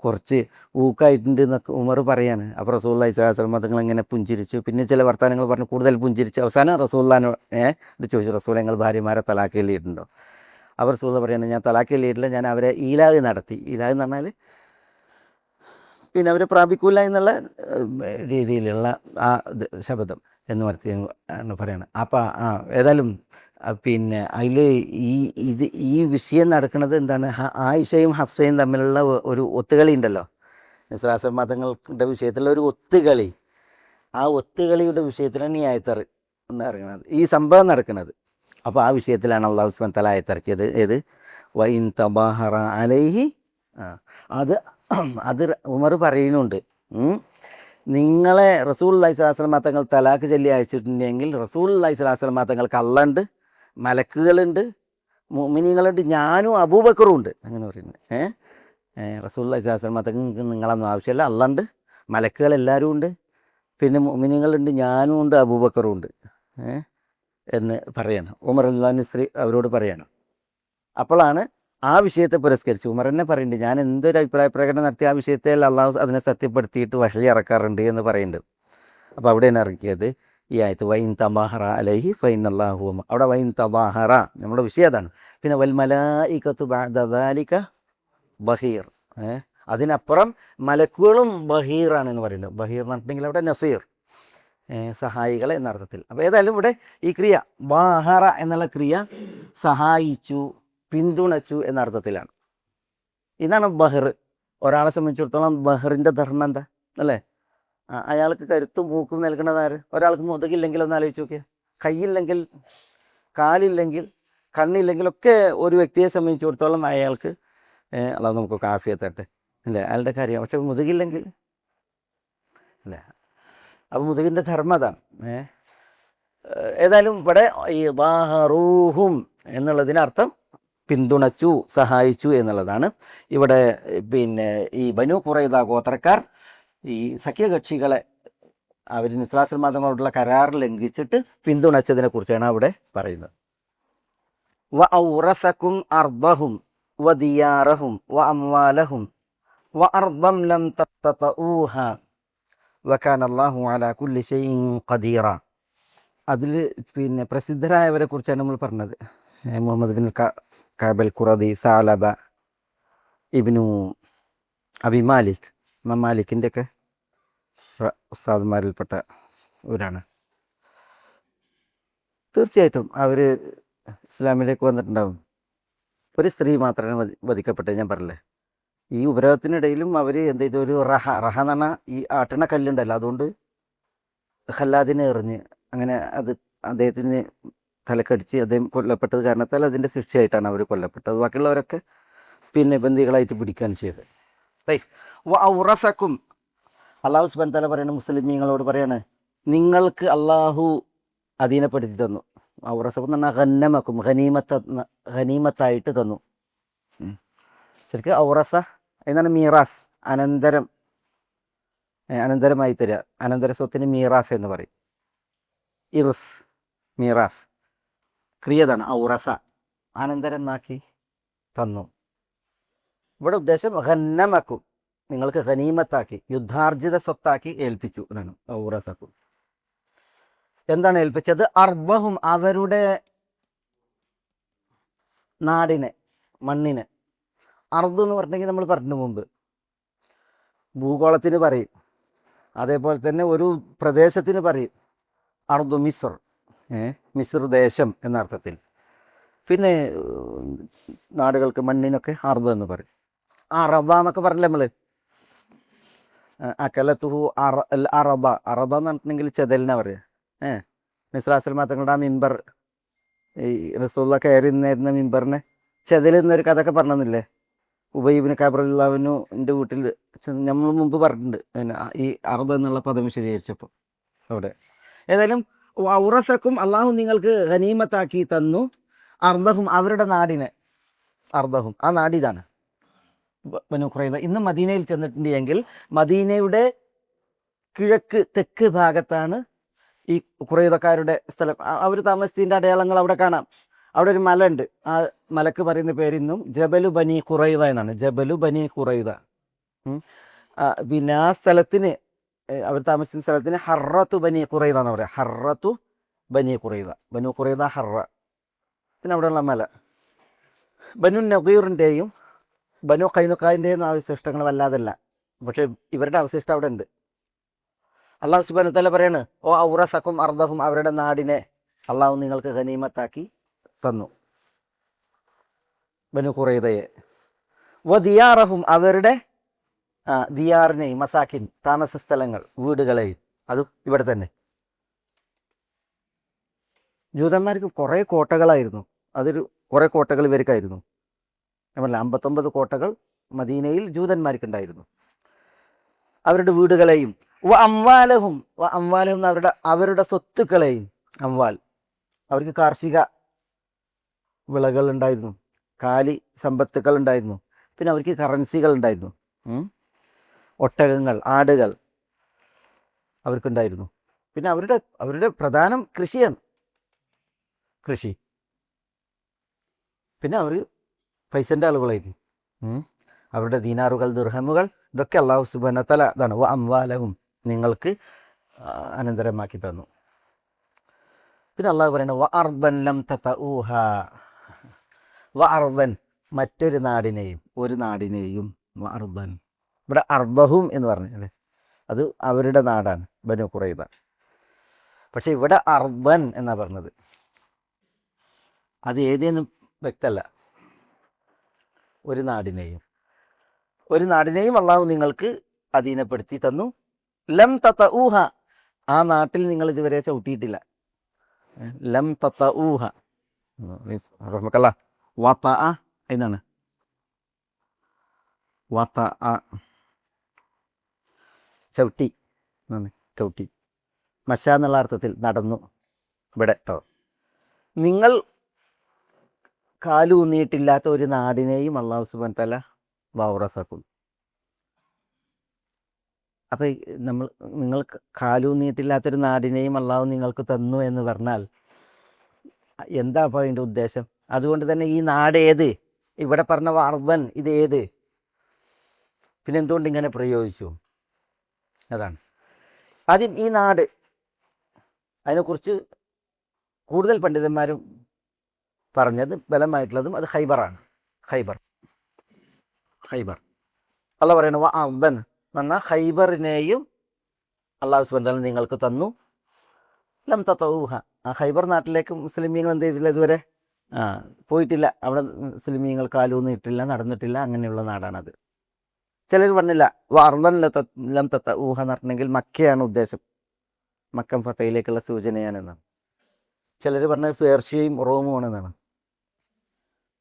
S2: കുറച്ച് ഊക്കായിട്ടുണ്ട് എന്നൊക്കെ ഉമർ പറയാണ്. അപ്പോൾ റസൂലുള്ളാഹി സ്വല്ലല്ലാഹു അലൈഹി വസല്ലം തങ്ങൾ ഇങ്ങനെ പുഞ്ചിരിച്ചു. പിന്നെ ചില വർത്തമാനങ്ങൾ പറഞ്ഞു കൂടുതൽ പുഞ്ചിരിച്ചു. അവസാനം റസൂലുള്ളാഹിനോട് ഇത് ചോദിച്ചു, റസൂൽ ഞങ്ങൾ ഭാര്യമാരെ തലാക്ക് ചൊല്ലിയിട്ടുണ്ടോ? അവർ റസൂൽ പറയുന്നത് ഞാൻ തലാക്ക് ചൊല്ലിയിട്ടില്ല, ഞാൻ അവരെ ഈലാഹ് നടത്തി. ഈലാഹ് എന്ന് പറഞ്ഞാൽ പിന്നെ അവരെ പ്രാപിക്കൂല എന്നുള്ള രീതിയിലുള്ള ആ ശബ്ദം എന്ന് ആണ് പറയുന്നത്. അപ്പോൾ ഏതായാലും പിന്നെ അതിൽ ഈ വിഷയം നടക്കുന്നത് എന്താണ്, ആയിഷയും ഹഫ്സയും തമ്മിലുള്ള ഒരു ഒത്തുകളി ഉണ്ടല്ലോ, നിസ്ലാസ മതങ്ങളുടെ വിഷയത്തിലുള്ള ഒരു ഒത്തുകളി. ആ ഒത്തുകളിയുടെ വിഷയത്തിലാണ് ഈ ആയത്തർ ഇറങ്ങുന്നത്, ഈ സംഭവം നടക്കുന്നത്. അപ്പോൾ ആ വിഷയത്തിലാണ് അല്ലാഹു സുബ്ഹാനഹു വ തആല ആയത്തിറക്കിയത്. ഏത് വഇൻ തബാഹറ അലൈഹി, അത് ഉമർ പറയുന്നുണ്ട്, നിങ്ങളെ റസൂലുള്ളാഹി സ്വല്ലല്ലാഹു അലൈഹി വസല്ലം തങ്ങൾ തലാക്ക് ചൊല്ലി അയച്ചിട്ടുണ്ടെങ്കിൽ റസൂലുള്ളാഹി സ്വല്ലല്ലാഹു അലൈഹി വസല്ലം തങ്ങൾക്ക് അള്ളയുണ്ട്, മലക്കുകളുണ്ട്, മുഅ്മിനീങ്ങളുണ്ട്, ഞാനും അബൂബക്കറും ഉണ്ട്. അങ്ങനെ പറയുന്നത് റസൂലുള്ളാഹി സ്വല്ലല്ലാഹു അലൈഹി വസല്ലം തങ്ങൾക്ക് നിങ്ങളൊന്നും ആവശ്യമില്ല, അള്ളയുണ്ട്, മലക്കുകൾ എല്ലാവരും ഉണ്ട്, പിന്നെ മുഅ്മിനീങ്ങളുണ്ട്, ഞാനും ഉണ്ട്, അബൂബക്കറും ഉണ്ട് എന്ന് പറയാണ് ഉമർ റളിയല്ലാഹു അൻഹു അവരോട് പറയാണ്. അപ്പോഴാണ് ആ വിഷയത്തെ പുരസ്കരിച്ച് ഉമർ തന്നെ പറയുന്നുണ്ട്, ഞാൻ എന്തൊരു അഭിപ്രായ പ്രകടനം നടത്തി ആ വിഷയത്തെ അള്ളാഹു അതിനെ സത്യപ്പെടുത്തിയിട്ട് വഹി ഇറക്കാറുണ്ട് എന്ന് പറയുന്നുണ്ട്. അപ്പോൾ അവിടെയാണ് ഇറക്കിയത് ഈ ആയത്ത് വൈൻ തബാഹറ അലൈഹി ഫൈനല്ലാഹു. അവിടെ വൈൻ തബാഹറ നമ്മുടെ വിഷയം അതാണ്. പിന്നെ വൽ മലായികത്തു ബഅദ ദാലിക ബഹീർ, അതിനപ്പുറം മലക്കുകളും ബഹീറാണ് എന്ന് പറയുന്നത്. ബഹീർ എന്ന് പറഞ്ഞിട്ടുണ്ടെങ്കിൽ അവിടെ നസീർ, സഹായികളെ എന്ന അർത്ഥത്തിൽ. അപ്പോൾ ഏതായാലും ഇവിടെ ഈ ക്രിയ ബാഹറ എന്നുള്ള ക്രിയ സഹായിച്ചു, പിന്തുണച്ചു എന്ന അർത്ഥത്തിലാണ്. ഇതാണ് ബഹർ. ഒരാളെ സംബന്ധിച്ചിടത്തോളം ബഹറിൻ്റെ ധർമ്മം എന്താ അല്ലേ? അയാൾക്ക് കരുത്തും മൂക്കും നൽകുന്നത് ആര്? ഒരാൾക്ക് മുതുകില്ലെങ്കിൽ ഒന്ന് ആലോചിച്ച് നോക്കിയാൽ, കൈയില്ലെങ്കിൽ, കാലില്ലെങ്കിൽ, കണ്ണില്ലെങ്കിലൊക്കെ ഒരു വ്യക്തിയെ സംബന്ധിച്ചിടത്തോളം അയാൾക്ക് അല്ലാതെ നമുക്കൊക്കെ ആഫിയത്തട്ടെ അല്ലേ, അയാളുടെ കാര്യം. പക്ഷെ മുതുകില്ലെങ്കിൽ അല്ലേ, അപ്പോൾ മുതുകിൻ്റെ ധർമ്മം അതാണ്. ഏതായാലും ഇവിടെ ഈ ബാഹറൂഹും എന്നുള്ളതിനർത്ഥം പിന്തുണച്ചു, സഹായിച്ചു എന്നുള്ളതാണ്. ഇവിടെ പിന്നെ ഈ ബനു ഖുറൈദ ഗോത്രക്കാർ ഈ സഖ്യകക്ഷികളെ അവർ നിസ്ലാസൽ മതങ്ങളോടുള്ള കരാർ ലംഘിച്ചിട്ട് പിന്തുണച്ചതിനെ കുറിച്ചാണ് അവിടെ പറയുന്നത്. വ ഔറസക്കും അർദഹും വ ദിയാറഹും വ അംവാലഹും വ അർദം ലം തത്തഊഹ വ കാന അല്ലാഹു അലാ കുല്ലി ഷൈഇൻ ഖദീറ. അതിൽ പിന്നെ പ്രസിദ്ധരായവരെ കുറിച്ചാണ് നമ്മൾ പറഞ്ഞത്. മുഹമ്മദ് ബിൻ കഅബൽ ഖുറദി, സാലബ ഇബ്നു അബി മാലിക്, ഇമാം മാലിക്കിൻ്റെ ഒക്കെ ഉസ്താദന്മാരിൽപ്പെട്ട ഒരാണ്. തീർച്ചയായിട്ടും അവർ ഇസ്ലാമിലേക്ക് വന്നിട്ടുണ്ടാവും. ഒരു സ്ത്രീ മാത്രമേ വധിക്കപ്പെട്ടത്, ഞാൻ പറഞ്ഞില്ലേ. ഈ ഉപരോധത്തിനിടയിലും അവർ എന്ത് ചെയ്തു, ഒരു റഹ എന്ന് പറഞ്ഞാൽ ഈ ആട്ടണ കല്ലുണ്ടല്ലോ, അതുകൊണ്ട് ഖല്ലാദിനെ എറിഞ്ഞ് അങ്ങനെ അത് അദ്ദേഹത്തിന് തലക്കടിച്ച് അദ്ദേഹം കൊല്ലപ്പെട്ടത് കാരണത്താൽ അതിൻ്റെ ശിക്ഷയായിട്ടാണ് അവർ കൊല്ലപ്പെട്ടത്. ബാക്കിയുള്ളവരൊക്കെ പിന്നെ ബന്ദികളായിട്ട് പിടിക്കുകയാണ് ചെയ്തത്. ഔറസക്കും അള്ളാഹു സുബ്ഹാനഹു വ തആല പറയുന്ന മുസ്ലിമീങ്ങളോട് പറയാണ്, നിങ്ങൾക്ക് അള്ളാഹു അധീനപ്പെടുത്തി തന്നു. ഔറസക്കും എന്ന് പറഞ്ഞാൽ ഗന്നമക്കും, ഖനീമത്തായിട്ട് തന്നു. ശരിക്കും ഔറസ എന്നാണ് മീറാസ്, അനന്തരമായി തരിക. അനന്തര സ്വത്തിന് മീറാസ് എന്ന് പറയും. ഇർസ്, മീറാസ് ക്രിയതാണ്. ഔറസ അനന്തരം നാക്കി തന്നു. ഇവിടെ ഉദ്ദേശം ഖന്നമക്കും, നിങ്ങൾക്ക് ഖനീമത്താക്കി, യുദ്ധാർജിത സ്വത്താക്കി ഏൽപ്പിച്ചു എന്നാണ് ഔറസക്കും. എന്താണ് ഏൽപ്പിച്ചത്? അർബഹും, അവരുടെ നാടിനെ, മണ്ണിനെ. അർദ് എന്ന് പറഞ്ഞെങ്കിൽ നമ്മൾ പറഞ്ഞു മുമ്പ് ഭൂഗോളത്തിന് പറയും, അതേപോലെ തന്നെ ഒരു പ്രദേശത്തിന് പറയും അർദു മിസ്ർ, മിസ്ർ ദേശം എന്ന അർത്ഥത്തിൽ. പിന്നെ നാടുകൾക്ക്, മണ്ണിനൊക്കെ അർദ് എന്ന് പറയും. അറബ എന്നൊക്കെ പറഞ്ഞില്ലേ നമ്മൾ, അക്കലത്തുഹു അറബ. അറബ എന്ന് പറഞ്ഞിട്ടുണ്ടെങ്കിൽ ചെതലിനാ പറയുക. മിസ്ലാസൽ തങ്ങളുടെ ആ മിമ്പർ, ഈ റസൂലുള്ള കയറി നിന്നിരുന്ന മിമ്പറിനെ ചെതൽ എന്നൊരു കഥയൊക്കെ പറഞ്ഞില്ലേ. ഉബൈബിന് കബറുല്ലാവിൻ്റെ വീട്ടിൽ നമ്മൾ മുമ്പ് പറഞ്ഞിട്ടുണ്ട് പിന്നെ ഈ അറബ് എന്നുള്ള പദം വിശദീകരിച്ചപ്പോൾ. അവിടെ ഏതായാലും ഔറസക്കും, അള്ളാഹു നിങ്ങൾക്ക് ഖനീമത്താക്കി തന്നു. അർദഹും, അവരുടെ നാടിനെ. അർദഹും, ആ നാടിതാണ് ബനു ഖുറൈദ. ഇന്ന് മദീനയിൽ ചെന്നിട്ടുണ്ട് എങ്കിൽ മദീനയുടെ തെക്ക് ഭാഗത്താണ് ഈ ഖുറൈദക്കാരുടെ സ്ഥലം. അവർ താമസിച്ചതിൻ്റെ അടയാളങ്ങൾ അവിടെ കാണാം. അവിടെ ഒരു മല ഉണ്ട്. ആ മലക്ക് പറയുന്ന പേര് ഇന്നും ജബലു ബനി ഖുറൈദ എന്നാണ്. ജബലു ബനി ഖുറൈദ. പിന്നെ ആ സ്ഥലത്തിന്, അവർ താമസിക്കുന്ന സ്ഥലത്തിന് ഹറത്തു ബനി ഖുറൈദ എന്ന് പറയാം. ഹറത്തു ബനി ഖുറൈദ, ബനു ഖുറൈദ ഹറ. പിന്നെ അവിടെയുള്ള മല. ബനു നദീറിൻ്റെയും ബനു ഖൈനുഖാൻ്റെയും അവശിഷ്ടങ്ങൾ വല്ലാതല്ല, പക്ഷേ ഇവരുടെ അവശിഷ്ടം അവിടെ ഉണ്ട്. അള്ളാഹു സുബ്ഹാനഹു വ തആല പറയാണ്, ഓ ഔറസക്കും അർദഹും, അവരുടെ നാടിനെ അള്ളാഹു നിങ്ങൾക്ക് ഖനീമത്താക്കി തന്നു, ബനു ഖുറൈദയെ. വ ദിയാറഹും, അവരുടെ ദിയാറിനെയും, മസാക്കിൻ താമസ സ്ഥലങ്ങൾ, വീടുകളെയും. അതും ഇവിടെ തന്നെ. ജൂതന്മാർക്ക് കുറേ കോട്ടകളായിരുന്നു. കുറേ കോട്ടകൾ ഇവർക്കായിരുന്നു. നമ്മളല്ല, 59 കോട്ടകൾ മദീനയിൽ ജൂതന്മാർക്കുണ്ടായിരുന്നു. അവരുടെ വീടുകളെയും. വ അംവാലഹും, അവരുടെ സ്വത്തുക്കളെയും. അംവാൽ, അവർക്ക് കാർഷിക വിളകൾ ഉണ്ടായിരുന്നു, കാലി സമ്പത്തുക്കൾ ഉണ്ടായിരുന്നു. പിന്നെ അവർക്ക് കറൻസികൾ ഉണ്ടായിരുന്നു. ഒട്ടകങ്ങൾ, ആടുകൾ അവർക്കുണ്ടായിരുന്നു. പിന്നെ അവരുടെ പ്രധാനം കൃഷിയാണ്, കൃഷി. പിന്നെ അവർ പൈസൻ്റെ ആളുകളായിരുന്നു. അവരുടെ ദീനാറുകൾ, ദിർഹമുകൾ, ഇതൊക്കെ അല്ലാഹു സുബ്ഹാനഹു വ തആല ഇതാണ് വ അംവാലഹും, നിങ്ങൾക്ക് അനന്തരമാക്കി തന്നു. പിന്നെ അള്ളാഹു പറയുന്നത് വ അർദൻ ലം തതഊഹ, വ അർദൻ, മറ്റൊരു നാടിനെയും, ഒരു നാടിനെയും. വ അർദൻ, ഇവിടെ അർദഹും എന്ന് പറഞ്ഞല്ലേ, അത് അവരുടെ നാടാണ് ബനു ഖുറൈദ. പക്ഷെ ഇവിടെ അർദൻ എന്നാ പറഞ്ഞത്. അത് ഏതെന്നും വ്യക്തമല്ല. ഒരു നാടിനെയും അള്ളാഹു നിങ്ങൾക്ക് അധീനപ്പെടുത്തി തന്നു. ലം തതഊഹ, ആ നാട്ടിൽ നിങ്ങൾ ഇതുവരെ ചവിട്ടിയിട്ടില്ല. ലം തതഊഹ റഹ്മക്കല്ലാ, വതഅ എന്നാണ്. വതഅ ചവിട്ടി, മശ എന്നുള്ള അർത്ഥത്തിൽ നടന്നു. ഇവിടെ കേട്ടോ, നിങ്ങൾ കാലൂന്നിയിട്ടില്ലാത്ത ഒരു നാടിനെയും അള്ളാഹു സുബ്ഹാനഹു വ തആല വൗറസാക്കും. അപ്പം നിങ്ങൾ കാലൂന്നിയിട്ടില്ലാത്തൊരു നാടിനെയും അള്ളാഹു നിങ്ങൾക്ക് തന്നു എന്ന് പറഞ്ഞാൽ എന്താ അപ്പോൾ അതിൻ്റെ ഉദ്ദേശം? അതുകൊണ്ട് തന്നെ ഈ നാട് ഏത്, ഇവിടെ പറഞ്ഞ വാർദൻ ഇത് ഏത്, പിന്നെ എന്തുകൊണ്ട് ഇങ്ങനെ പ്രയോഗിച്ചു? അതാണ് ആദ്യം ഈ നാട്. അതിനെക്കുറിച്ച് കൂടുതൽ പണ്ഡിതന്മാരും പറഞ്ഞത് ബലമായിട്ടുള്ളതും അത് ഖൈബറാണ്. ഖൈബർ അല്ല പറയണ വാർദൻ എന്ന് പറഞ്ഞാൽ ഖൈബറിനെയും അള്ളാഹു സുബ്ഹാനഹു വ തആല നിങ്ങൾക്ക് തന്നു. ലം തതഊഹ, ആ ഖൈബർ നാട്ടിലേക്ക് മുസ്ലിമീങ്ങൾ എന്ത് ചെയ്തില്ല ഇതുവരെ പോയിട്ടില്ല. അവിടെ മുസ്ലിമീങ്ങൾ കാലൂന്നിട്ടില്ല, നടന്നിട്ടില്ല, അങ്ങനെയുള്ള നാടാണത്. ചിലർ പറഞ്ഞില്ല വാർദൻ ലം തതഊഹ എന്ന് പറഞ്ഞെങ്കിൽ മക്കയാണ് ഉദ്ദേശം, മക്കം ഫത്തയിലേക്കുള്ള സൂചനയാണെന്നാണ്. ചിലർ പറഞ്ഞത് പേർഷ്യയും റോമുമാണ് എന്നാണ്.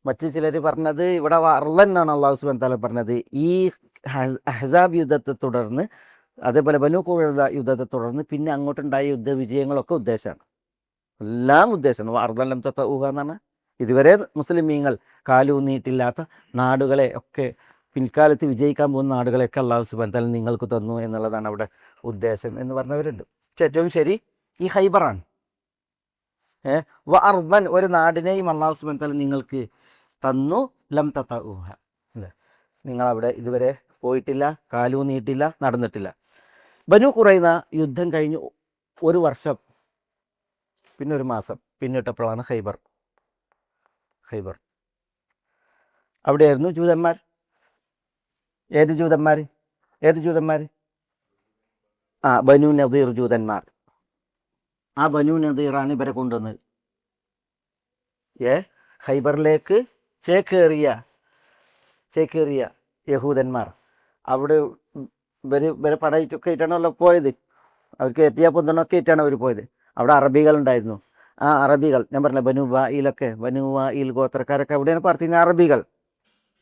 S2: മറ്റു ചിലർ പറഞ്ഞത് ഇവിടെ വാർദൻ എന്നാണ് അള്ളാഹു സുബ്ഹാനഹു വ തആല പറഞ്ഞത്. ഈ അഹ്സാബ് യുദ്ധത്തെ തുടർന്ന്, അതേപോലെ ബനൂ ഖുറൈള യുദ്ധത്തെ തുടർന്ന് പിന്നെ അങ്ങോട്ടുണ്ടായ യുദ്ധവിജയങ്ങളൊക്കെ ഉദ്ദേശമാണ്, എല്ലാം ഉദ്ദേശമാണ്. വാർദൻ ലം തതഊഹ എന്നാണ് ഇതുവരെ മുസ്ലിമീങ്ങൾ കാലൂന്നിയിട്ടില്ലാത്ത നാടുകളെ ഒക്കെ, പിൽക്കാലത്ത് വിജയിക്കാൻ പോകുന്ന നാടുകളെയൊക്കെ അള്ളാഹു സുബ്ഹാനഹു വ തആല നിങ്ങൾക്ക് തന്നു എന്നുള്ളതാണ് അവിടെ ഉദ്ദേശം എന്ന് പറഞ്ഞവരുണ്ട്. പക്ഷെ ഏറ്റവും ശരി ഈ ഖൈബറാണ്. വഅർദൻ ഒരു നാടിനെയും അള്ളാഹു സുബ്ഹാനഹു വ തആല നിങ്ങൾക്ക് തന്നു. ലം തതഊഹ, നിങ്ങളവിടെ ഇതുവരെ പോയിട്ടില്ല, കാലൂന്നിയിട്ടില്ല, നടന്നിട്ടില്ല. ബനൂ ഖുറൈള യുദ്ധം കഴിഞ്ഞ് ഒരു വർഷം പിന്നെ ഒരു മാസം പിന്നിട്ടപ്പോഴാണ് ഖൈബർ. അവിടെയായിരുന്നു ജൂതന്മാർ. ഏത് ജൂതന്മാർ? ബനൂ നദീർ ജൂതന്മാർ. ആ ബനൂ നദീറാണ് ഇവരെ കൊണ്ടുവന്നത്. ഖൈബറിലേക്ക് ചേക്കേറിയ യഹൂദന്മാർ. അവിടെ ഇവരെ പടയിട്ടൊക്കെ ആയിട്ടാണല്ലോ പോയത്. അവർക്ക് എത്തിയാൽ പൊന്തണൊക്കെ ആയിട്ടാണ് അവർ പോയത്. അവിടെ അറബികളുണ്ടായിരുന്നു. ആ അറബികൾ, ഞാൻ പറഞ്ഞ ബനൂ വായിൽ ഗോത്രക്കാരൊക്കെ അവിടെയാണ് പാർത്തിരുന്ന അറബികൾ.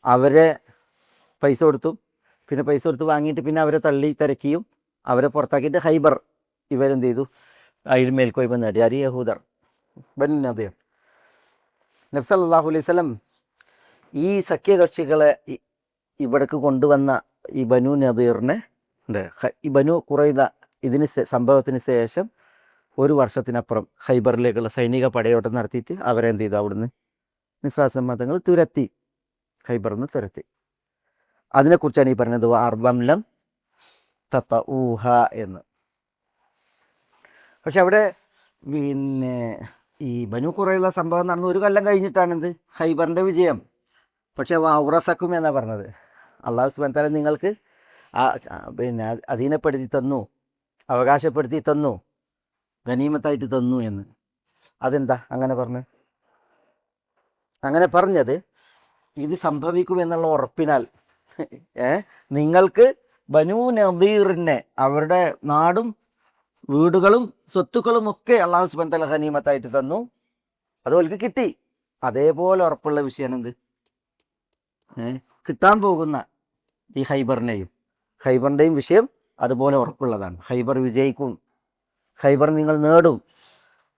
S2: അവരെ പൈസ കൊടുത്തു, പിന്നെ പൈസ കൊടുത്ത് വാങ്ങിയിട്ട് പിന്നെ അവരെ തള്ളി തിരക്കിയും അവരെ പുറത്താക്കിയിട്ട് ഖൈബർ ഇവരെന്ത് ചെയ്തു, അതിൽ മേൽക്കോയ്മ നേടി. ആര്? യഹൂദർ, ബനൂ നദീർ. നബി സല്ലല്ലാഹു അലൈഹി വസല്ലം ഈ സഖ്യകക്ഷികളെ ഇവിടേക്ക് കൊണ്ടുവന്ന ഈ ബനൂ നദീറിനെ, ഈ ബനൂ ഖുറൈള ഇതിന് സംഭവത്തിന് ശേഷം ഒരു വർഷത്തിനപ്പുറം ഖൈബറിലേക്കുള്ള സൈനിക പടയോട്ടം നടത്തിയിട്ട് അവരെ എന്ത് ചെയ്തു, അവിടുന്ന് നിസ്രാസമ്മതങ്ങൾ തുരത്തി, ഖൈബറിൽ നിന്ന് തുരത്തി. അതിനെക്കുറിച്ചാണ് ഈ പറഞ്ഞത് വാർദൻ ലം തതഊഹ എന്ന്. പക്ഷെ അവിടെ പിന്നെ ഈ ബനൂ ഖുറൈള സംഭവം നടന്ന് ഒരു കൊല്ലം കഴിഞ്ഞിട്ടാണ് ഖൈബറിൻ്റെ വിജയം. പക്ഷെ വൗറസക്കും എന്നാണ് പറഞ്ഞത്. അള്ളാഹു സുബ്ഹാനഹു വ തആല നിങ്ങൾക്ക് പിന്നെ അധീനപ്പെടുത്തി തന്നു, അവകാശപ്പെടുത്തി തന്നു, ഗനീമത്തായിട്ട് തന്നു എന്ന്. അതെന്താ അങ്ങനെ പറഞ്ഞത്? ഇത് സംഭവിക്കുമെന്നുള്ള ഉറപ്പിനാൽ നിങ്ങൾക്ക് ബനൂ നദീറിനെ അവരുടെ നാടും വീടുകളും സ്വത്തുക്കളും ഒക്കെ അള്ളാഹു സുബ്ഹാനഹു വ തആല ഗനീമത്തായിട്ട് തന്നു. അത് അവർക്ക് കിട്ടി. അതേപോലെ ഉറപ്പുള്ള വിഷയമാണ് എന്ത് കിട്ടാൻ പോകുന്ന ഈ ഖൈബറിൻ്റെയും വിഷയം അതുപോലെ ഉറപ്പുള്ളതാണ്. ഖൈബർ വിജയിക്കും, ഖൈബർ നിങ്ങൾ നേടും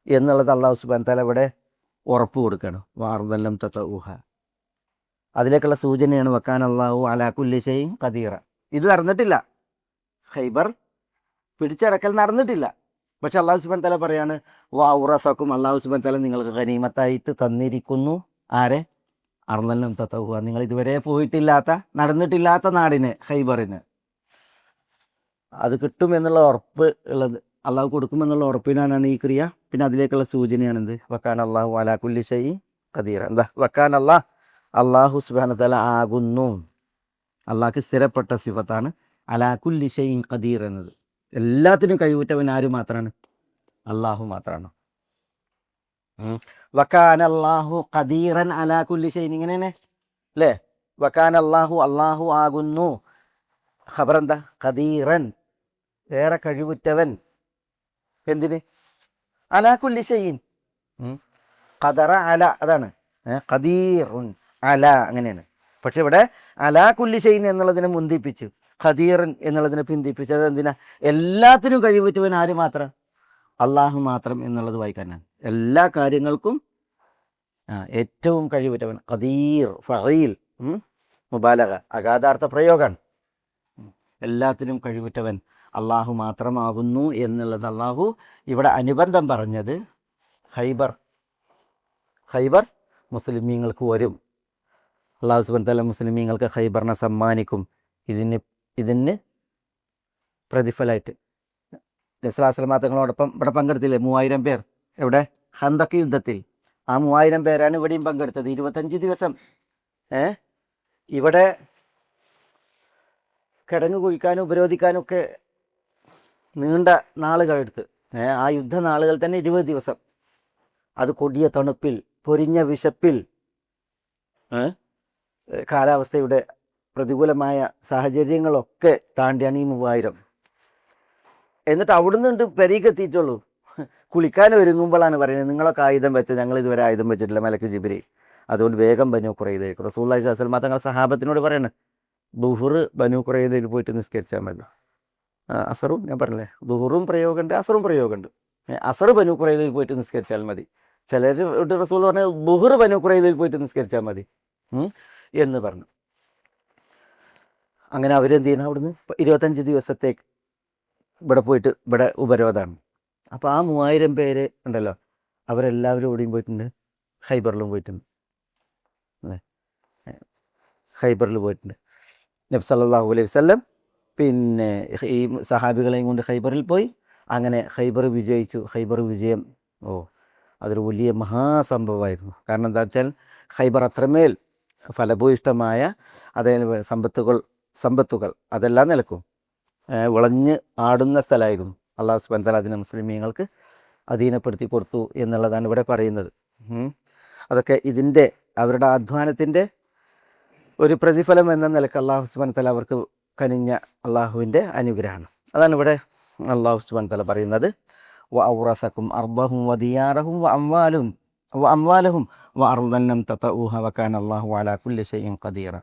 S2: എന്നുള്ളത് അള്ളാഹു സുബ്ഹാനഹു വ തആല ഇവിടെ ഉറപ്പ് കൊടുക്കുകയാണ്. വാർദൻ ലം തതഊഹ, അതിലേക്കുള്ള സൂചനയാണ് വക്കാന അല്ലാഹു അലാ കുല്ലി ഷൈഇൻ ഖദീറ. ഇത് നടന്നിട്ടില്ല, ഖൈബർ പിടിച്ചടക്കൽ നടന്നിട്ടില്ല. പക്ഷെ അള്ളാഹു സുബ്ഹാനഹു വ തആല പറയാണ് വൗറസക്കും, അള്ളാഹു സുബ്ഹാനഹു വ തആല നിങ്ങൾക്ക് ഗനീമത്തായിട്ട് തന്നിരിക്കുന്നു. ആരെ? അർദൻ ലം തതഊഹ, നിങ്ങൾ ഇതുവരെ പോയിട്ടില്ലാത്ത, നടന്നിട്ടില്ലാത്ത നാടിന്, ഖൈബറിന്. അത് കിട്ടുമെന്നുള്ള ഉറപ്പ് ഉള്ളത്, അള്ളാഹു കൊടുക്കുമെന്നുള്ള ഉറപ്പിനാണ് ഈ ക്രിയ. പിന്നെ അതിലേക്കുള്ള സൂചനയാണെന്ത് വക്കാന അല്ലാഹു അലാ കുല്ലി ഷൈഇൻ ഖദീറ. എന്താ വക്കാന അള്ളാഹു സുബ്ഹാനഹു വ തആല ആകുന്നു, അള്ളാഹ്ക്ക് സ്ഥിരപ്പെട്ട സിഫത്താണ് അലാ കുല്ലി ഷൈഇൻ ഖദീർ എന്നത്. എല്ലാത്തിനും കഴിവുറ്റവൻ ആര് മാത്രമാണ്? അള്ളാഹു മാത്രമാണ്. വക്കാന അല്ലാഹു ഖദീറൻ അലാ കുല്ലി ഷൈഇൻ, ഇങ്ങനെയാണ് അല്ലേ? വക്കാന അള്ളാഹു ആകുന്നു. ഖബർ എന്താ? ഖദീറൻ, ഏറെ കഴിവുറ്റവൻ. എന്തിന്? അലാ കുല്ലി ഷൈഇൻ. ഖദറ അല, അതാണ് ഖദീറുൻ അല, അങ്ങനെയാണ്. പക്ഷെ ഇവിടെ അലാ കുല്ലി ഷൈഇൻ എന്നുള്ളതിനെ മുന്തിപ്പിച്ചു, ഖദീറൻ എന്നുള്ളതിനെ പിന്തിപ്പിച്ചു. അത് എന്തിനാ? എല്ലാത്തിനും കഴിവുറ്റവൻ ആര് മാത്രം? അള്ളാഹു മാത്രം എന്നുള്ളത് വായിക്കാനാണ്. എല്ലാ കാര്യങ്ങൾക്കും ഏറ്റവും കഴിവുറ്റവൻ. ഖദീർ, ഫഈൽ, മുബാലഗ, അഗാധാർത്ഥ പ്രയോഗമാണ്. എല്ലാത്തിനും കഴിവുറ്റവൻ അള്ളാഹു മാത്രമാകുന്നു എന്നുള്ളത് അള്ളാഹു ഇവിടെ അനുബന്ധം പറഞ്ഞത് ഖൈബർ മുസ്ലിമീങ്ങൾക്ക് വരും. അള്ളാഹു സുബ്ഹാനഹു വ തആല മുസ്ലിമീങ്ങൾക്ക് ഖൈബറിനെ സമ്മാനിക്കും. ഇതിന് പ്രതിഫലമായിട്ട് നബി സ്വല്ലല്ലാഹു അലൈഹി വസല്ലം തങ്ങളോടൊപ്പം ഇവിടെ പങ്കെടുത്തില്ലേ 3000 പേർ? എവിടെ? ഖന്തഖ് യുദ്ധത്തിൽ. ആ 3000 പേരാണ് ഇവിടെയും പങ്കെടുത്തത്. 25 ദിവസം ഇവിടെ കിടങ്ങ് കുഴിക്കാനും ഉപരോധിക്കാനും ഒക്കെ നീണ്ട നാളുകളെടുത്ത്. ആ യുദ്ധ നാളുകൾ തന്നെ 20 ദിവസം. അത് കൊടിയ തണുപ്പിൽ, പൊരിഞ്ഞ വിശപ്പിൽ, കാലാവസ്ഥയുടെ പ്രതികൂലമായ സാഹചര്യങ്ങളൊക്കെ താണ്ടിയാണ് ഈ 3000. എന്നിട്ട് അവിടുന്ന് പെരീക്ക് എത്തിയിട്ടുള്ളൂ. കുളിക്കാൻ ഒരുങ്ങുമ്പോഴാണ് പറയുന്നത്, നിങ്ങളൊക്കെ ആയുധം വെച്ച, ഞങ്ങൾ ഇതുവരെ ആയുധം വെച്ചിട്ടില്ല മലക്ക് ജിബ്രീൽ, അതുകൊണ്ട് വേഗം ബനൂ ഖുറൈദയിലേക്ക്. റസൂലുള്ളാഹി സ്വല്ലല്ലാഹു അലൈഹി വസല്ലം തങ്ങൾ സഹാബത്തിനോട് പറയണം, ദുഹുർ ബനൂ ഖുറൈദയിൽ പോയിട്ട് നിസ്കരിച്ചാൽ മതി. അസറും ഞാൻ പറഞ്ഞില്ലേ, ദുഹുറും പ്രയോഗമുണ്ട്, അസറും പ്രയോഗമുണ്ട്. അസർ ബനൂ ഖുറൈദയിൽ പോയിട്ട് നിസ്കരിച്ചാൽ മതി. ചിലർ റസൂൽ പറഞ്ഞ ദുഹുർ ബനൂ ഖുറൈദയിൽ പോയിട്ട് നിസ്കരിച്ചാൽ മതി എന്ന് പറഞ്ഞു. അങ്ങനെ അവരെന്ത് ചെയ്യണം, അവിടുന്ന് 25 ദിവസത്തേക്ക് ഇവിടെ പോയിട്ട് ഇവിടെ ഉപരോധമാണ്. അപ്പോൾ ആ 3000 പേര് ഉണ്ടല്ലോ, അവരെല്ലാവരും എവിടെയും പോയിട്ടുണ്ട്, ഖൈബറിലും പോയിട്ടുണ്ട്. ഖൈബറിൽ പോയിട്ടുണ്ട്. നബി സല്ലല്ലാഹു അലൈഹി വസല്ലം പിന്നെ ഈ സഹാബികളെയും കൊണ്ട് ഖൈബറിൽ പോയി. അങ്ങനെ ഖൈബർ വിജയിച്ചു. ഖൈബർ വിജയം അതൊരു വലിയ മഹാസംഭവമായിരുന്നു. കാരണം എന്താ വെച്ചാൽ ഖൈബർ അത്രമേൽ ഫലഭൂയിഷ്ടമായ അതേ സമ്പത്തുകൾ അതെല്ലാം നിലക്കും വിളഞ്ഞ് ആടുന്ന സ്ഥലമായിരുന്നു. അള്ളാഹു സുബ്ഹാനഹു വ തആല അതിനെ മുസ്ലിമീങ്ങൾക്ക് അധീനപ്പെടുത്തി കൊടുത്തു എന്നുള്ളതാണ് ഇവിടെ പറയുന്നത്. അതൊക്കെ അവരുടെ അധ്വാനത്തിൻ്റെ ഒരു പ്രതിഫലം എന്ന നിലക്ക് അള്ളാഹു സുബ്ഹാനഹു വ തആല അവർക്ക് കനിഞ്ഞ അള്ളാഹുവിൻ്റെ അനുഗ്രഹമാണ്. അതാണ് ഇവിടെ അള്ളാഹു സുബ്ഹാനഹു വ തആല പറയുന്നത്, വ ഔറസക്കും അർബഹും വ ദിയാറഹും വ അംവാലഹും വ അർദൻ ലം തതഊഹ വ കാന അല്ലാഹു അലാ കുല്ലി ഷൈഇൻ ഖദീറ.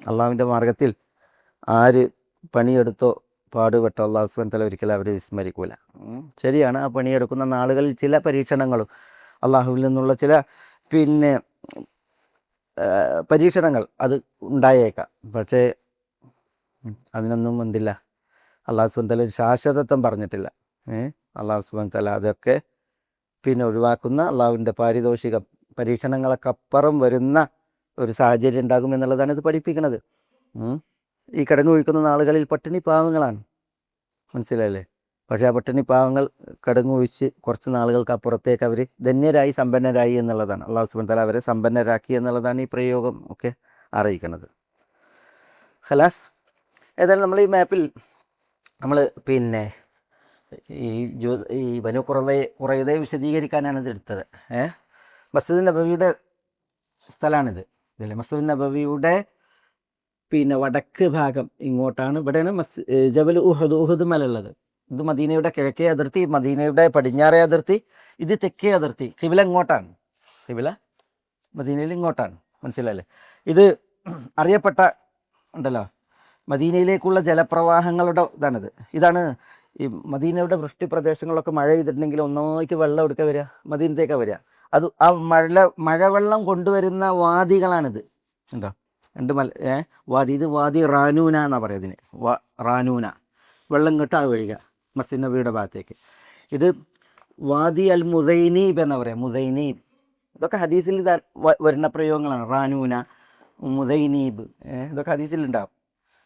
S2: അള്ളാഹുവിൻ്റെ മാർഗത്തിൽ ആര് പണിയെടുത്തോ പാടുപെട്ടോ അള്ളാഹു സുബ്ഹാനഹു വ തആല ഒരിക്കലും അവരെ വിസ്മരിക്കൂല. ശരിയാണ്, ആ പണിയെടുക്കുന്ന നാളുകളിൽ ചില പരീക്ഷണങ്ങളും അള്ളാഹുവിൽ നിന്നുള്ള ചില പരീക്ഷണങ്ങൾ അത് ഉണ്ടായേക്കാം. പക്ഷേ അതിനൊന്നും എന്തില്ല, അള്ളാഹു സുബ്ഹാനഹു വ തആല ഒരു ശാശ്വതത്വം പറഞ്ഞിട്ടില്ല. അള്ളാഹു സുബ്ഹാനഹു വ തആല അതൊക്കെ ഒഴിവാക്കുന്ന അള്ളാഹുവിൻ്റെ പാരിതോഷികം, പരീക്ഷണങ്ങളൊക്കെ അപ്പുറം വരുന്ന ഒരു സാഹചര്യം ഉണ്ടാകും എന്നുള്ളതാണ് ഇത് പഠിപ്പിക്കുന്നത്. ഈ കിടങ്ങ് ഒഴിക്കുന്ന നാളുകളിൽ പട്ടിണി പാവങ്ങളാണ്, മനസ്സിലായില്ലേ? പക്ഷേ ആ പട്ടിണി പാവങ്ങൾ കിടങ്ങൊഴിച്ച് കുറച്ച് നാളുകൾക്ക് അപ്പുറത്തേക്ക് അവർ ധന്യരായി സമ്പന്നരായി എന്നുള്ളതാണ്. അള്ളാഹു സുബ്ഹാനഹു വ തആല അവരെ സമ്പന്നരാക്കി എന്നുള്ളതാണ് ഈ പ്രയോഗം ഒക്കെ അറിയിക്കുന്നത്. ഖലാസ്. ഏതായാലും നമ്മൾ ഈ മാപ്പിൽ നമ്മൾ ഈ ബനൂ ഖുറൈദയെ വിശദീകരിക്കാനാണ് ഇത് എടുത്തത്. മസ്ജിദ് നബവിയുടെ സ്ഥലമാണിത്, ഇതല്ലേ? മസ്ജിദ് നബവിയുടെ വടക്ക് ഭാഗം ഇങ്ങോട്ടാണ്. ഇവിടെയാണ് ജബൽ ഉഹദ് മലുള്ളത്. ഇത് മദീനയുടെ കിഴക്കേ അതിർത്തി, മദീനയുടെ പടിഞ്ഞാറേ അതിർത്തി, ഇത് തെക്കേ അതിർത്തി. ഖിബില ഇങ്ങോട്ടാണ്, ഖിബില മദീനയിൽ ഇങ്ങോട്ടാണ്, മനസ്സിലല്ലേ? ഇത് അറിയപ്പെട്ട ഉണ്ടല്ലോ മദീനയിലേക്കുള്ള ജലപ്രവാഹങ്ങളുടെ ഇതാണ് ഈ മദീനയുടെ വൃഷ്ടി പ്രദേശങ്ങളിലൊക്കെ മഴ ചെയ്തിട്ടുണ്ടെങ്കിൽ ഒന്നായിട്ട് വെള്ളം എടുക്കാൻ വരിക, മദീനത്തേക്കാണ് വരിക. അത് ആ മഴവെള്ളം കൊണ്ടുവരുന്ന വാദികളാണിത്. ഉണ്ടോ? വാദി. ഇത് വാദി റാനൂന എന്നാണ് പറയുന്നതിന്. റാനൂന, വെള്ളം കെട്ടാ ഒഴുകുക മസ്ജിദ് നബിയുടെ ഭാഗത്തേക്ക്. ഇത് വാദി അൽ മുദൈനീബ് എന്നാ പറയുക, മുദൈനീബ്. ഇതൊക്കെ ഹദീസിൽ വരുന്ന പ്രയോഗങ്ങളാണ്. റാനൂന, മുദൈനീബ്, ഇതൊക്കെ ഹദീസിലുണ്ടാകും.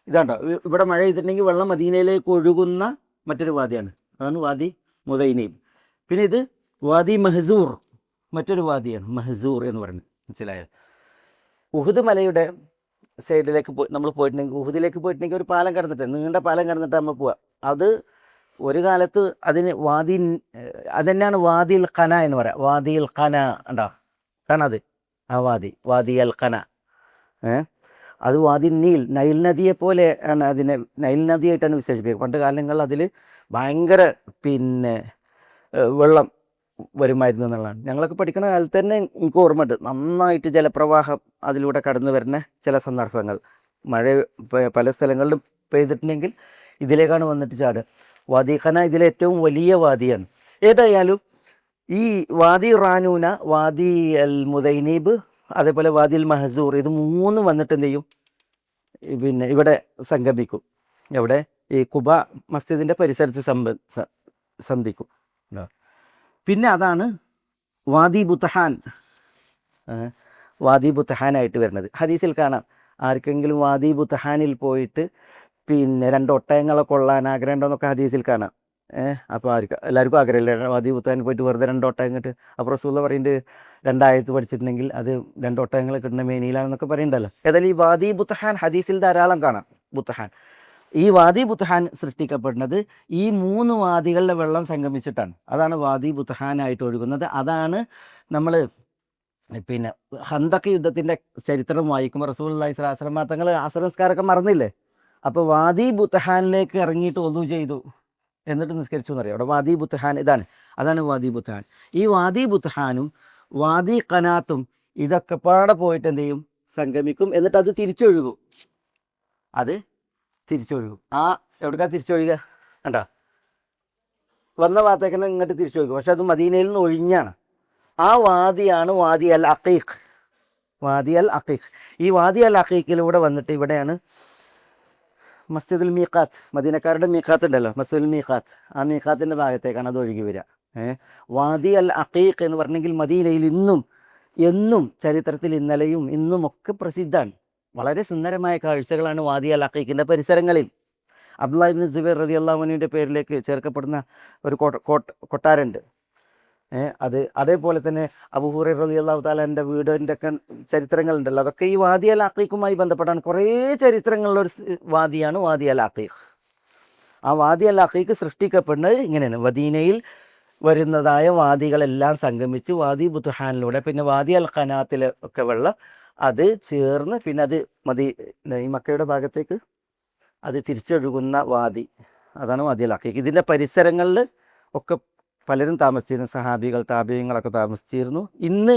S2: ഇതാണ്ടോ, ഇവിടെ മഴ ചെയ്തിട്ടുണ്ടെങ്കിൽ വെള്ളം മദീനയിലേക്ക് ഒഴുകുന്ന മറ്റൊരു വാദിയാണ്, അതാണ് വാദി മുദൈനീബ്. പിന്നെ ഇത് വാദി മഹ്സൂർ, മറ്റൊരു വാദിയാണ്, മഹ്സൂർ എന്ന് പറയുന്നത്, മനസ്സിലായത്? ഉഹുദ് മലയുടെ സൈഡിലേക്ക് നമ്മൾ പോയിട്ടുണ്ടെങ്കിൽ, ഉഹുദിലേക്ക് പോയിട്ടുണ്ടെങ്കിൽ ഒരു പാലം കടന്നിട്ട്, നീണ്ട പാലം കടന്നിട്ട് നമ്മൾ പോവുക. അത് ഒരു കാലത്ത് അതിന് അതന്നെയാണ് വാദിൽ ഖന എന്ന് പറയാം. വാദിൽ ഖന ഉണ്ടോ, കാണാത് ആ വാദി അൽ ഖന. അത് വാദി നൈൽ നദിയെ പോലെ ആണ്, അതിനെ നൈൽ നദിയായിട്ടാണ് വിശേഷിപ്പിക്കുക. പണ്ട് കാലങ്ങളിൽ അതിൽ ഭയങ്കര വെള്ളം വരുമായിരുന്നു എന്നുള്ളതാണ്. ഞങ്ങളൊക്കെ പഠിക്കുന്ന കാലത്ത് തന്നെ എനിക്ക് ഓർമ്മയുണ്ട്, നന്നായിട്ട് ജലപ്രവാഹം അതിലൂടെ കടന്നു വരുന്ന ചില സന്ദർഭങ്ങൾ. മഴ പല സ്ഥലങ്ങളിലും പെയ്തിട്ടുണ്ടെങ്കിൽ ഇതിലേക്കാണ് വന്നിട്ട് ചാടുക. വാദി ഖന ഇതിലെ ഏറ്റവും വലിയ വാദിയാണ്. ഏതായാലും ഈ വാദി റാനൂന, വാദി അൽ മുദൈനീബ്, അതേപോലെ വാദി അൽ മഹസൂർ, ഇത് മൂന്നും വന്നിട്ട് എന്ത് ചെയ്യും? പിന്നെ ഇവിടെ സംഗമിക്കും. എവിടെ? ഈ കുബ മസ്ജിദിൻ്റെ പരിസരത്ത് സന്ധിക്കും. പിന്നെ അതാണ് വാദി ബുത്തഹാൻ, വാദി ബുത്തഹാനായിട്ട് വരുന്നത്. ഹദീസിൽ കാണാം, ആർക്കെങ്കിലും വാദി ബുത്തഹാനിൽ പോയിട്ട് പിന്നെ 2 ഒട്ടകങ്ങളെ കൊള്ളാൻ ആഗ്രഹം ഉണ്ടോയെന്നൊക്കെ ഹദീസിൽ കാണാം. അപ്പോൾ എല്ലാവർക്കും ആഗ്രഹമില്ല വാദി ബുത്തഹാനിൽ പോയിട്ട് വെറുതെ 2 ഒട്ടകം കിട്ട്. അപ്പോൾ റസൂലുള്ള പറയുന്നുണ്ട് 2 ആയത്ത് പഠിച്ചിട്ടുണ്ടെങ്കിൽ അത് 2 ഒട്ടകങ്ങളെ കിട്ടുന്ന മേനിയിലാണെന്നൊക്കെ പറയുന്നുണ്ടല്ലോ. ഏതായാലും ഈ വാദി ബുത്തഹാൻ ഹദീസിൽ ധാരാളം കാണാം. ബുത്തഹാൻ, ഈ വാദി ബുത്തഹാൻ സൃഷ്ടിക്കപ്പെടുന്നത് ഈ 3 വാദികളുടെ വെള്ളം സംഗമിച്ചിട്ടാണ്. അതാണ് വാദി ബുത്തഹാനായിട്ട് ഒഴുകുന്നത്. അതാണ് നമ്മൾ പിന്നെ ഖന്തഖ് യുദ്ധത്തിൻ്റെ ചരിത്രം വായിക്കുമ്പോൾ റസൂലുള്ളാഹി സ്വല്ലല്ലാഹു അലൈഹി വസല്ലം തങ്ങൾ അസ്ർ നിസ്കാരമൊക്കെ മറന്നില്ലേ? അപ്പോൾ വാദി ബുത്തഹാനിലേക്ക് ഇറങ്ങിയിട്ട് ഒന്നു ചെയ്തു, എന്നിട്ട് നിസ്കരിച്ചു എന്നറിയാം. അവിടെ വാദി ബുത്തഹാൻ അതാണ് വാദി ബുത്തഹാൻ. ഈ വാദി ബുത്തഹാനും വാദി ഖനാത്തും ഇതൊക്കെ പാടെ പോയിട്ട് എന്ത് ചെയ്യും? സംഗമിക്കും. എന്നിട്ട് അത് തിരിച്ചൊഴുകും. എവിടേക്കാണ് തിരിച്ചൊഴുകുക? കണ്ടോ? വന്ന ഭാഗത്തേക്ക് തന്നെ ഇങ്ങോട്ട് തിരിച്ചൊഴുകും. പക്ഷെ അത് മദീനയിൽ നിന്ന് ഒഴിഞ്ഞാണ്. ആ വാദിയാണ് വാദി അൽ അഖീഖ്. വാദി അൽ അഖീഖ്. ഈ വാദി അൽ അഖീഖിലൂടെ വന്നിട്ട് ഇവിടെയാണ് മസ്ജിദുൽ മീഖാത്ത്, മദീനക്കാരുടെ മീഖാത്ത് ഉണ്ടല്ലോ, മസ്ജിദുൽ മീഖാത്ത്. ആ മീഖാത്തിൻ്റെ ഭാഗത്തേക്കാണ് അത് ഒഴുകി വരിക. വാദി അൽ അഖീഖ് എന്ന് പറഞ്ഞെങ്കിൽ മദീനയിൽ എന്നും ചരിത്രത്തിൽ ഇന്നലെയും ഇന്നും ഒക്കെ പ്രസിദ്ധമാണ്. വളരെ സുന്ദരമായ കാഴ്ചകളാണ് വാദി അൽ അഖീഖിൻ്റെ പരിസരങ്ങളിൽ. അബ്ദുല്ലാഹി ഇബ്നു സുബൈർ റളിയല്ലാഹു അൻഹുവിൻ്റെ പേരിലേക്ക് ചേർക്കപ്പെടുന്ന ഒരു കൊട്ടാരമുണ്ട്. അതേപോലെ തന്നെ അബൂ ഹുറൈറ റളിയല്ലാഹു തആലയുടെ വീടിൻ്റെ ഒക്കെ ചരിത്രങ്ങളുണ്ടല്ലോ. അതൊക്കെ ഈ വാദി അൽ അഖീഖുമായി ബന്ധപ്പെട്ടാണ്. കുറേ ചരിത്രങ്ങളുള്ളൊരു വാദിയാണ് വാദി അൽ അഖീഖ്. ആ വാദി അൽ അഖീഖ് സൃഷ്ടിക്കപ്പെടുന്നത് ഇങ്ങനെയാണ്. മദീനയിൽ വരുന്നതായ വാദികളെല്ലാം സംഗമിച്ച് വാദി ബുത്ഹാനിലൂടെ, പിന്നെ വാദി അൽ ഖനാത്തിലെ ഒക്കെ വെള്ളം അത് ചേർന്ന്, പിന്നെ അത് ഈ മക്കയുടെ ഭാഗത്തേക്ക് അത് തിരിച്ചൊഴുകുന്ന വാദി, അതാണ് വാദി അൽ അഖീഖ്. ഇതിൻ്റെ പരിസരങ്ങളിൽ ഒക്കെ പലരും താമസിച്ചിരുന്നു. സഹാബികൾ, താബിഈങ്ങളൊക്കെ താമസിച്ചിരുന്നു. ഇന്ന്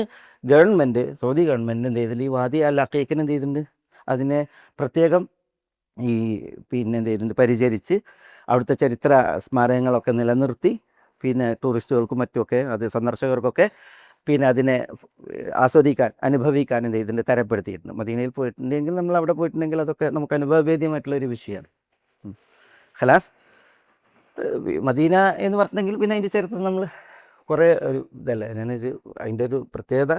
S2: സൗദി ഗവൺമെൻറ് എന്ത് ചെയ്തിട്ടുണ്ട്? ഈ വാദി അൽ അഖീഖിന് എന്ത് ചെയ്തിട്ടുണ്ട്? അതിനെ പ്രത്യേകം എന്ത് ചെയ്തിട്ടുണ്ട്? പരിചരിച്ച് അവിടുത്തെ ചരിത്ര സ്മാരകങ്ങളൊക്കെ നിലനിർത്തി, പിന്നെ ടൂറിസ്റ്റുകൾക്കും മറ്റുമൊക്കെ, അത് സന്ദർശകർക്കൊക്കെ പിന്നെ അതിനെ ആസ്വദിക്കാൻ, അനുഭവിക്കാൻ എന്ത് ചെയ്തിട്ടുണ്ട്? തരപ്പെടുത്തിയിട്ടുണ്ട്. മദീനയിൽ പോയിട്ടുണ്ടെങ്കിൽ, നമ്മൾ അവിടെ പോയിട്ടുണ്ടെങ്കിൽ അതൊക്കെ നമുക്ക് അനുഭവവേദ്യമായിട്ടുള്ളൊരു വിഷയമാണ്. ഖലാസ്. മദീന എന്ന് പറഞ്ഞിട്ടുണ്ടെങ്കിൽ പിന്നെ അതിൻ്റെ ചരിത്രം നമ്മൾ കുറേ ഇതല്ലേ. അതിൻ്റെ ഒരു പ്രത്യേകത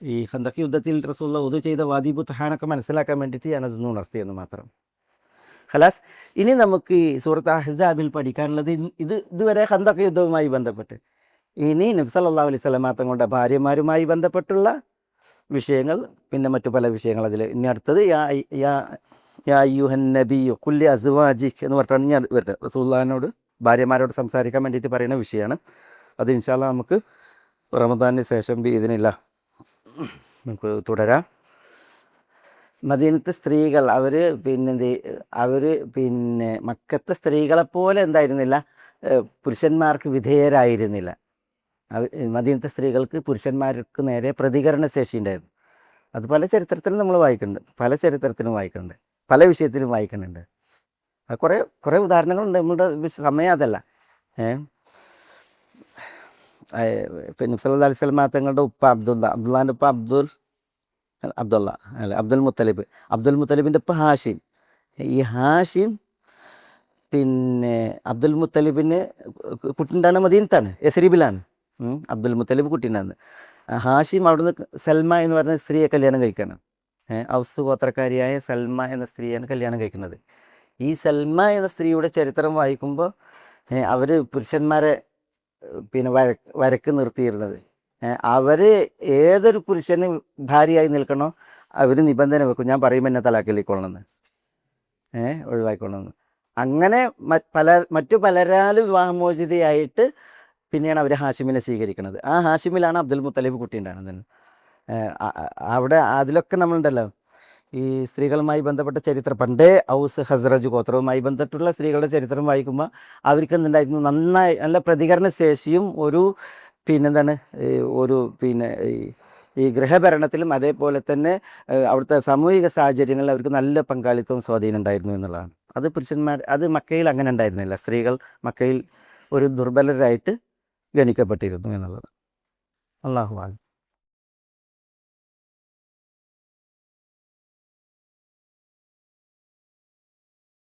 S2: ഈ ഖന്തഖ് യുദ്ധത്തിൽ റസൂലുള്ളാഹി ഉദു ചെയ്ത വാദി ബുത്ഹാനൊക്കെ മനസ്സിലാക്കാൻ വേണ്ടിയിട്ട് ഞാനതൊന്ന് ഉണർത്തിയെന്ന് മാത്രം. ഖലാസ്. ഇനി നമുക്ക് ഈ സൂറത്ത് അഹ്സാബിൽ പഠിക്കാനുള്ളത് ഇതുവരെ ഖന്തഖ് യുദ്ധവുമായി ബന്ധപ്പെട്ട്. ഇനി നബി സല്ലല്ലാഹു അലൈഹി വസല്ലം തങ്ങളുടെ ഭാര്യമാരുമായി ബന്ധപ്പെട്ടുള്ള വിഷയങ്ങൾ, പിന്നെ മറ്റു പല വിഷയങ്ങൾ അതിൽ. ഇനി അടുത്തത് യാ അയ്യുഹൻ നബിയ്യു ഖുൽ അസ്വാജിക് എന്ന് പറഞ്ഞിട്ടാണ് ഞാൻ വരുന്നത്. റസൂലുള്ളാഹിനോട്, ഭാര്യമാരോട് സംസാരിക്കാൻ വേണ്ടിയിട്ട് പറയുന്ന വിഷയമാണ്. അത് ഇൻഷാ അല്ലാഹ് നമുക്ക് റമദാനിന് ശേഷം ബിഇദ്നില്ലാഹ് നമുക്ക് തുടരാം. മദീനത്തെ സ്ത്രീകൾ അവർ മക്കത്തെ സ്ത്രീകളെപ്പോലെ എന്തായിരുന്നില്ല, പുരുഷന്മാർക്ക് വിധേയരായിരുന്നില്ല. മദീനത്തെ സ്ത്രീകൾക്ക് പുരുഷന്മാർക്ക് നേരെ പ്രതികരണ ശേഷി ഉണ്ടായിരുന്നു. അത് പല ചരിത്രത്തിലും നമ്മൾ വായിക്കുന്നുണ്ട്, പല വിഷയത്തിലും വായിക്കുന്നുണ്ട്. അത് കുറേ ഉദാഹരണങ്ങളുണ്ട്. നമ്മുടെ സമയം അതല്ല. പിന്നെ സല്ലല്ലാഹു അലൈഹി വസല്ലം തങ്ങളുടെ ഉപ്പ അബ്ദുള്ളാൻ്റെ ഉപ്പ അബ്ദുൽ മുത്തലിബിൻ്റെ ഉപ്പ ഹാഷിം. ഈ ഹാഷിം പിന്നെ അബ്ദുൽ മുത്തലിബിന് കുട്ടിണ്ടാണ് മദീനത്താണ്, യസ്രിബിലാണ്. അബ്ദുൽ മുത്തലിബ് കുട്ടിണ്ടാകുന്നത്. ഹാഷിം അവിടുന്ന് സൽമ എന്ന് പറയുന്ന സ്ത്രീയെ കല്യാണം കഴിക്കണം. ഔസ് ഗോത്രക്കാരിയായ സൽമ എന്ന സ്ത്രീയാണ് കല്യാണം കഴിക്കുന്നത്. ഈ സൽമ എന്ന സ്ത്രീയുടെ ചരിത്രം വായിക്കുമ്പോൾ അവർ പുരുഷന്മാരെ പിന്നെ വരക്ക് നിർത്തിയിരുന്നത്. അവർ ഏതൊരു പുരുഷന് ഭാര്യയായി നിൽക്കണോ അവർ നിബന്ധന വെക്കും, ഞാൻ പറയുമ്പോൾ എന്നെ തലാക്കിലേക്കൊള്ളണമെന്ന്, ഒഴിവായിക്കൊള്ളണമെന്ന്. അങ്ങനെ മറ്റു പലരാലും വിവാഹമോചിതയായിട്ട് പിന്നെയാണ് അവർ ഹാഷിമിനെ സ്വീകരിക്കുന്നത്. ആ ഹാഷിമിലാണ് അബ്ദുൽ മുത്തലിബ് കുട്ടി ഉണ്ടാകുന്നത്. അവിടെ അതിലൊക്കെ നമ്മളുണ്ടല്ലോ, ഈ സ്ത്രീകളുമായി ബന്ധപ്പെട്ട ചരിത്രം, പണ്ടേ ഔസ് ഹസ്രജ് ഗോത്രവുമായി ബന്ധപ്പെട്ടുള്ള സ്ത്രീകളുടെ ചരിത്രം വായിക്കുമ്പോൾ അവർക്ക് എന്തുണ്ടായിരുന്നു? നല്ല പ്രതികരണ ശേഷിയും ഒരു ഈ ഗൃഹഭരണത്തിലും അതേപോലെ തന്നെ അവിടുത്തെ സാമൂഹിക സാഹചര്യങ്ങളിൽ അവർക്ക് നല്ല പങ്കാളിത്തവും സ്വാധീനം ഉണ്ടായിരുന്നു എന്നുള്ളതാണ്. അത് മക്കയിൽ അങ്ങനെ ഉണ്ടായിരുന്നില്ല. സ്ത്രീകൾ മക്കയിൽ ഒരു ദുർബലരായിട്ട്
S3: ഗണിക്കപ്പെട്ടിരുന്നു എന്നുള്ളത്. അല്ലാഹു അലം.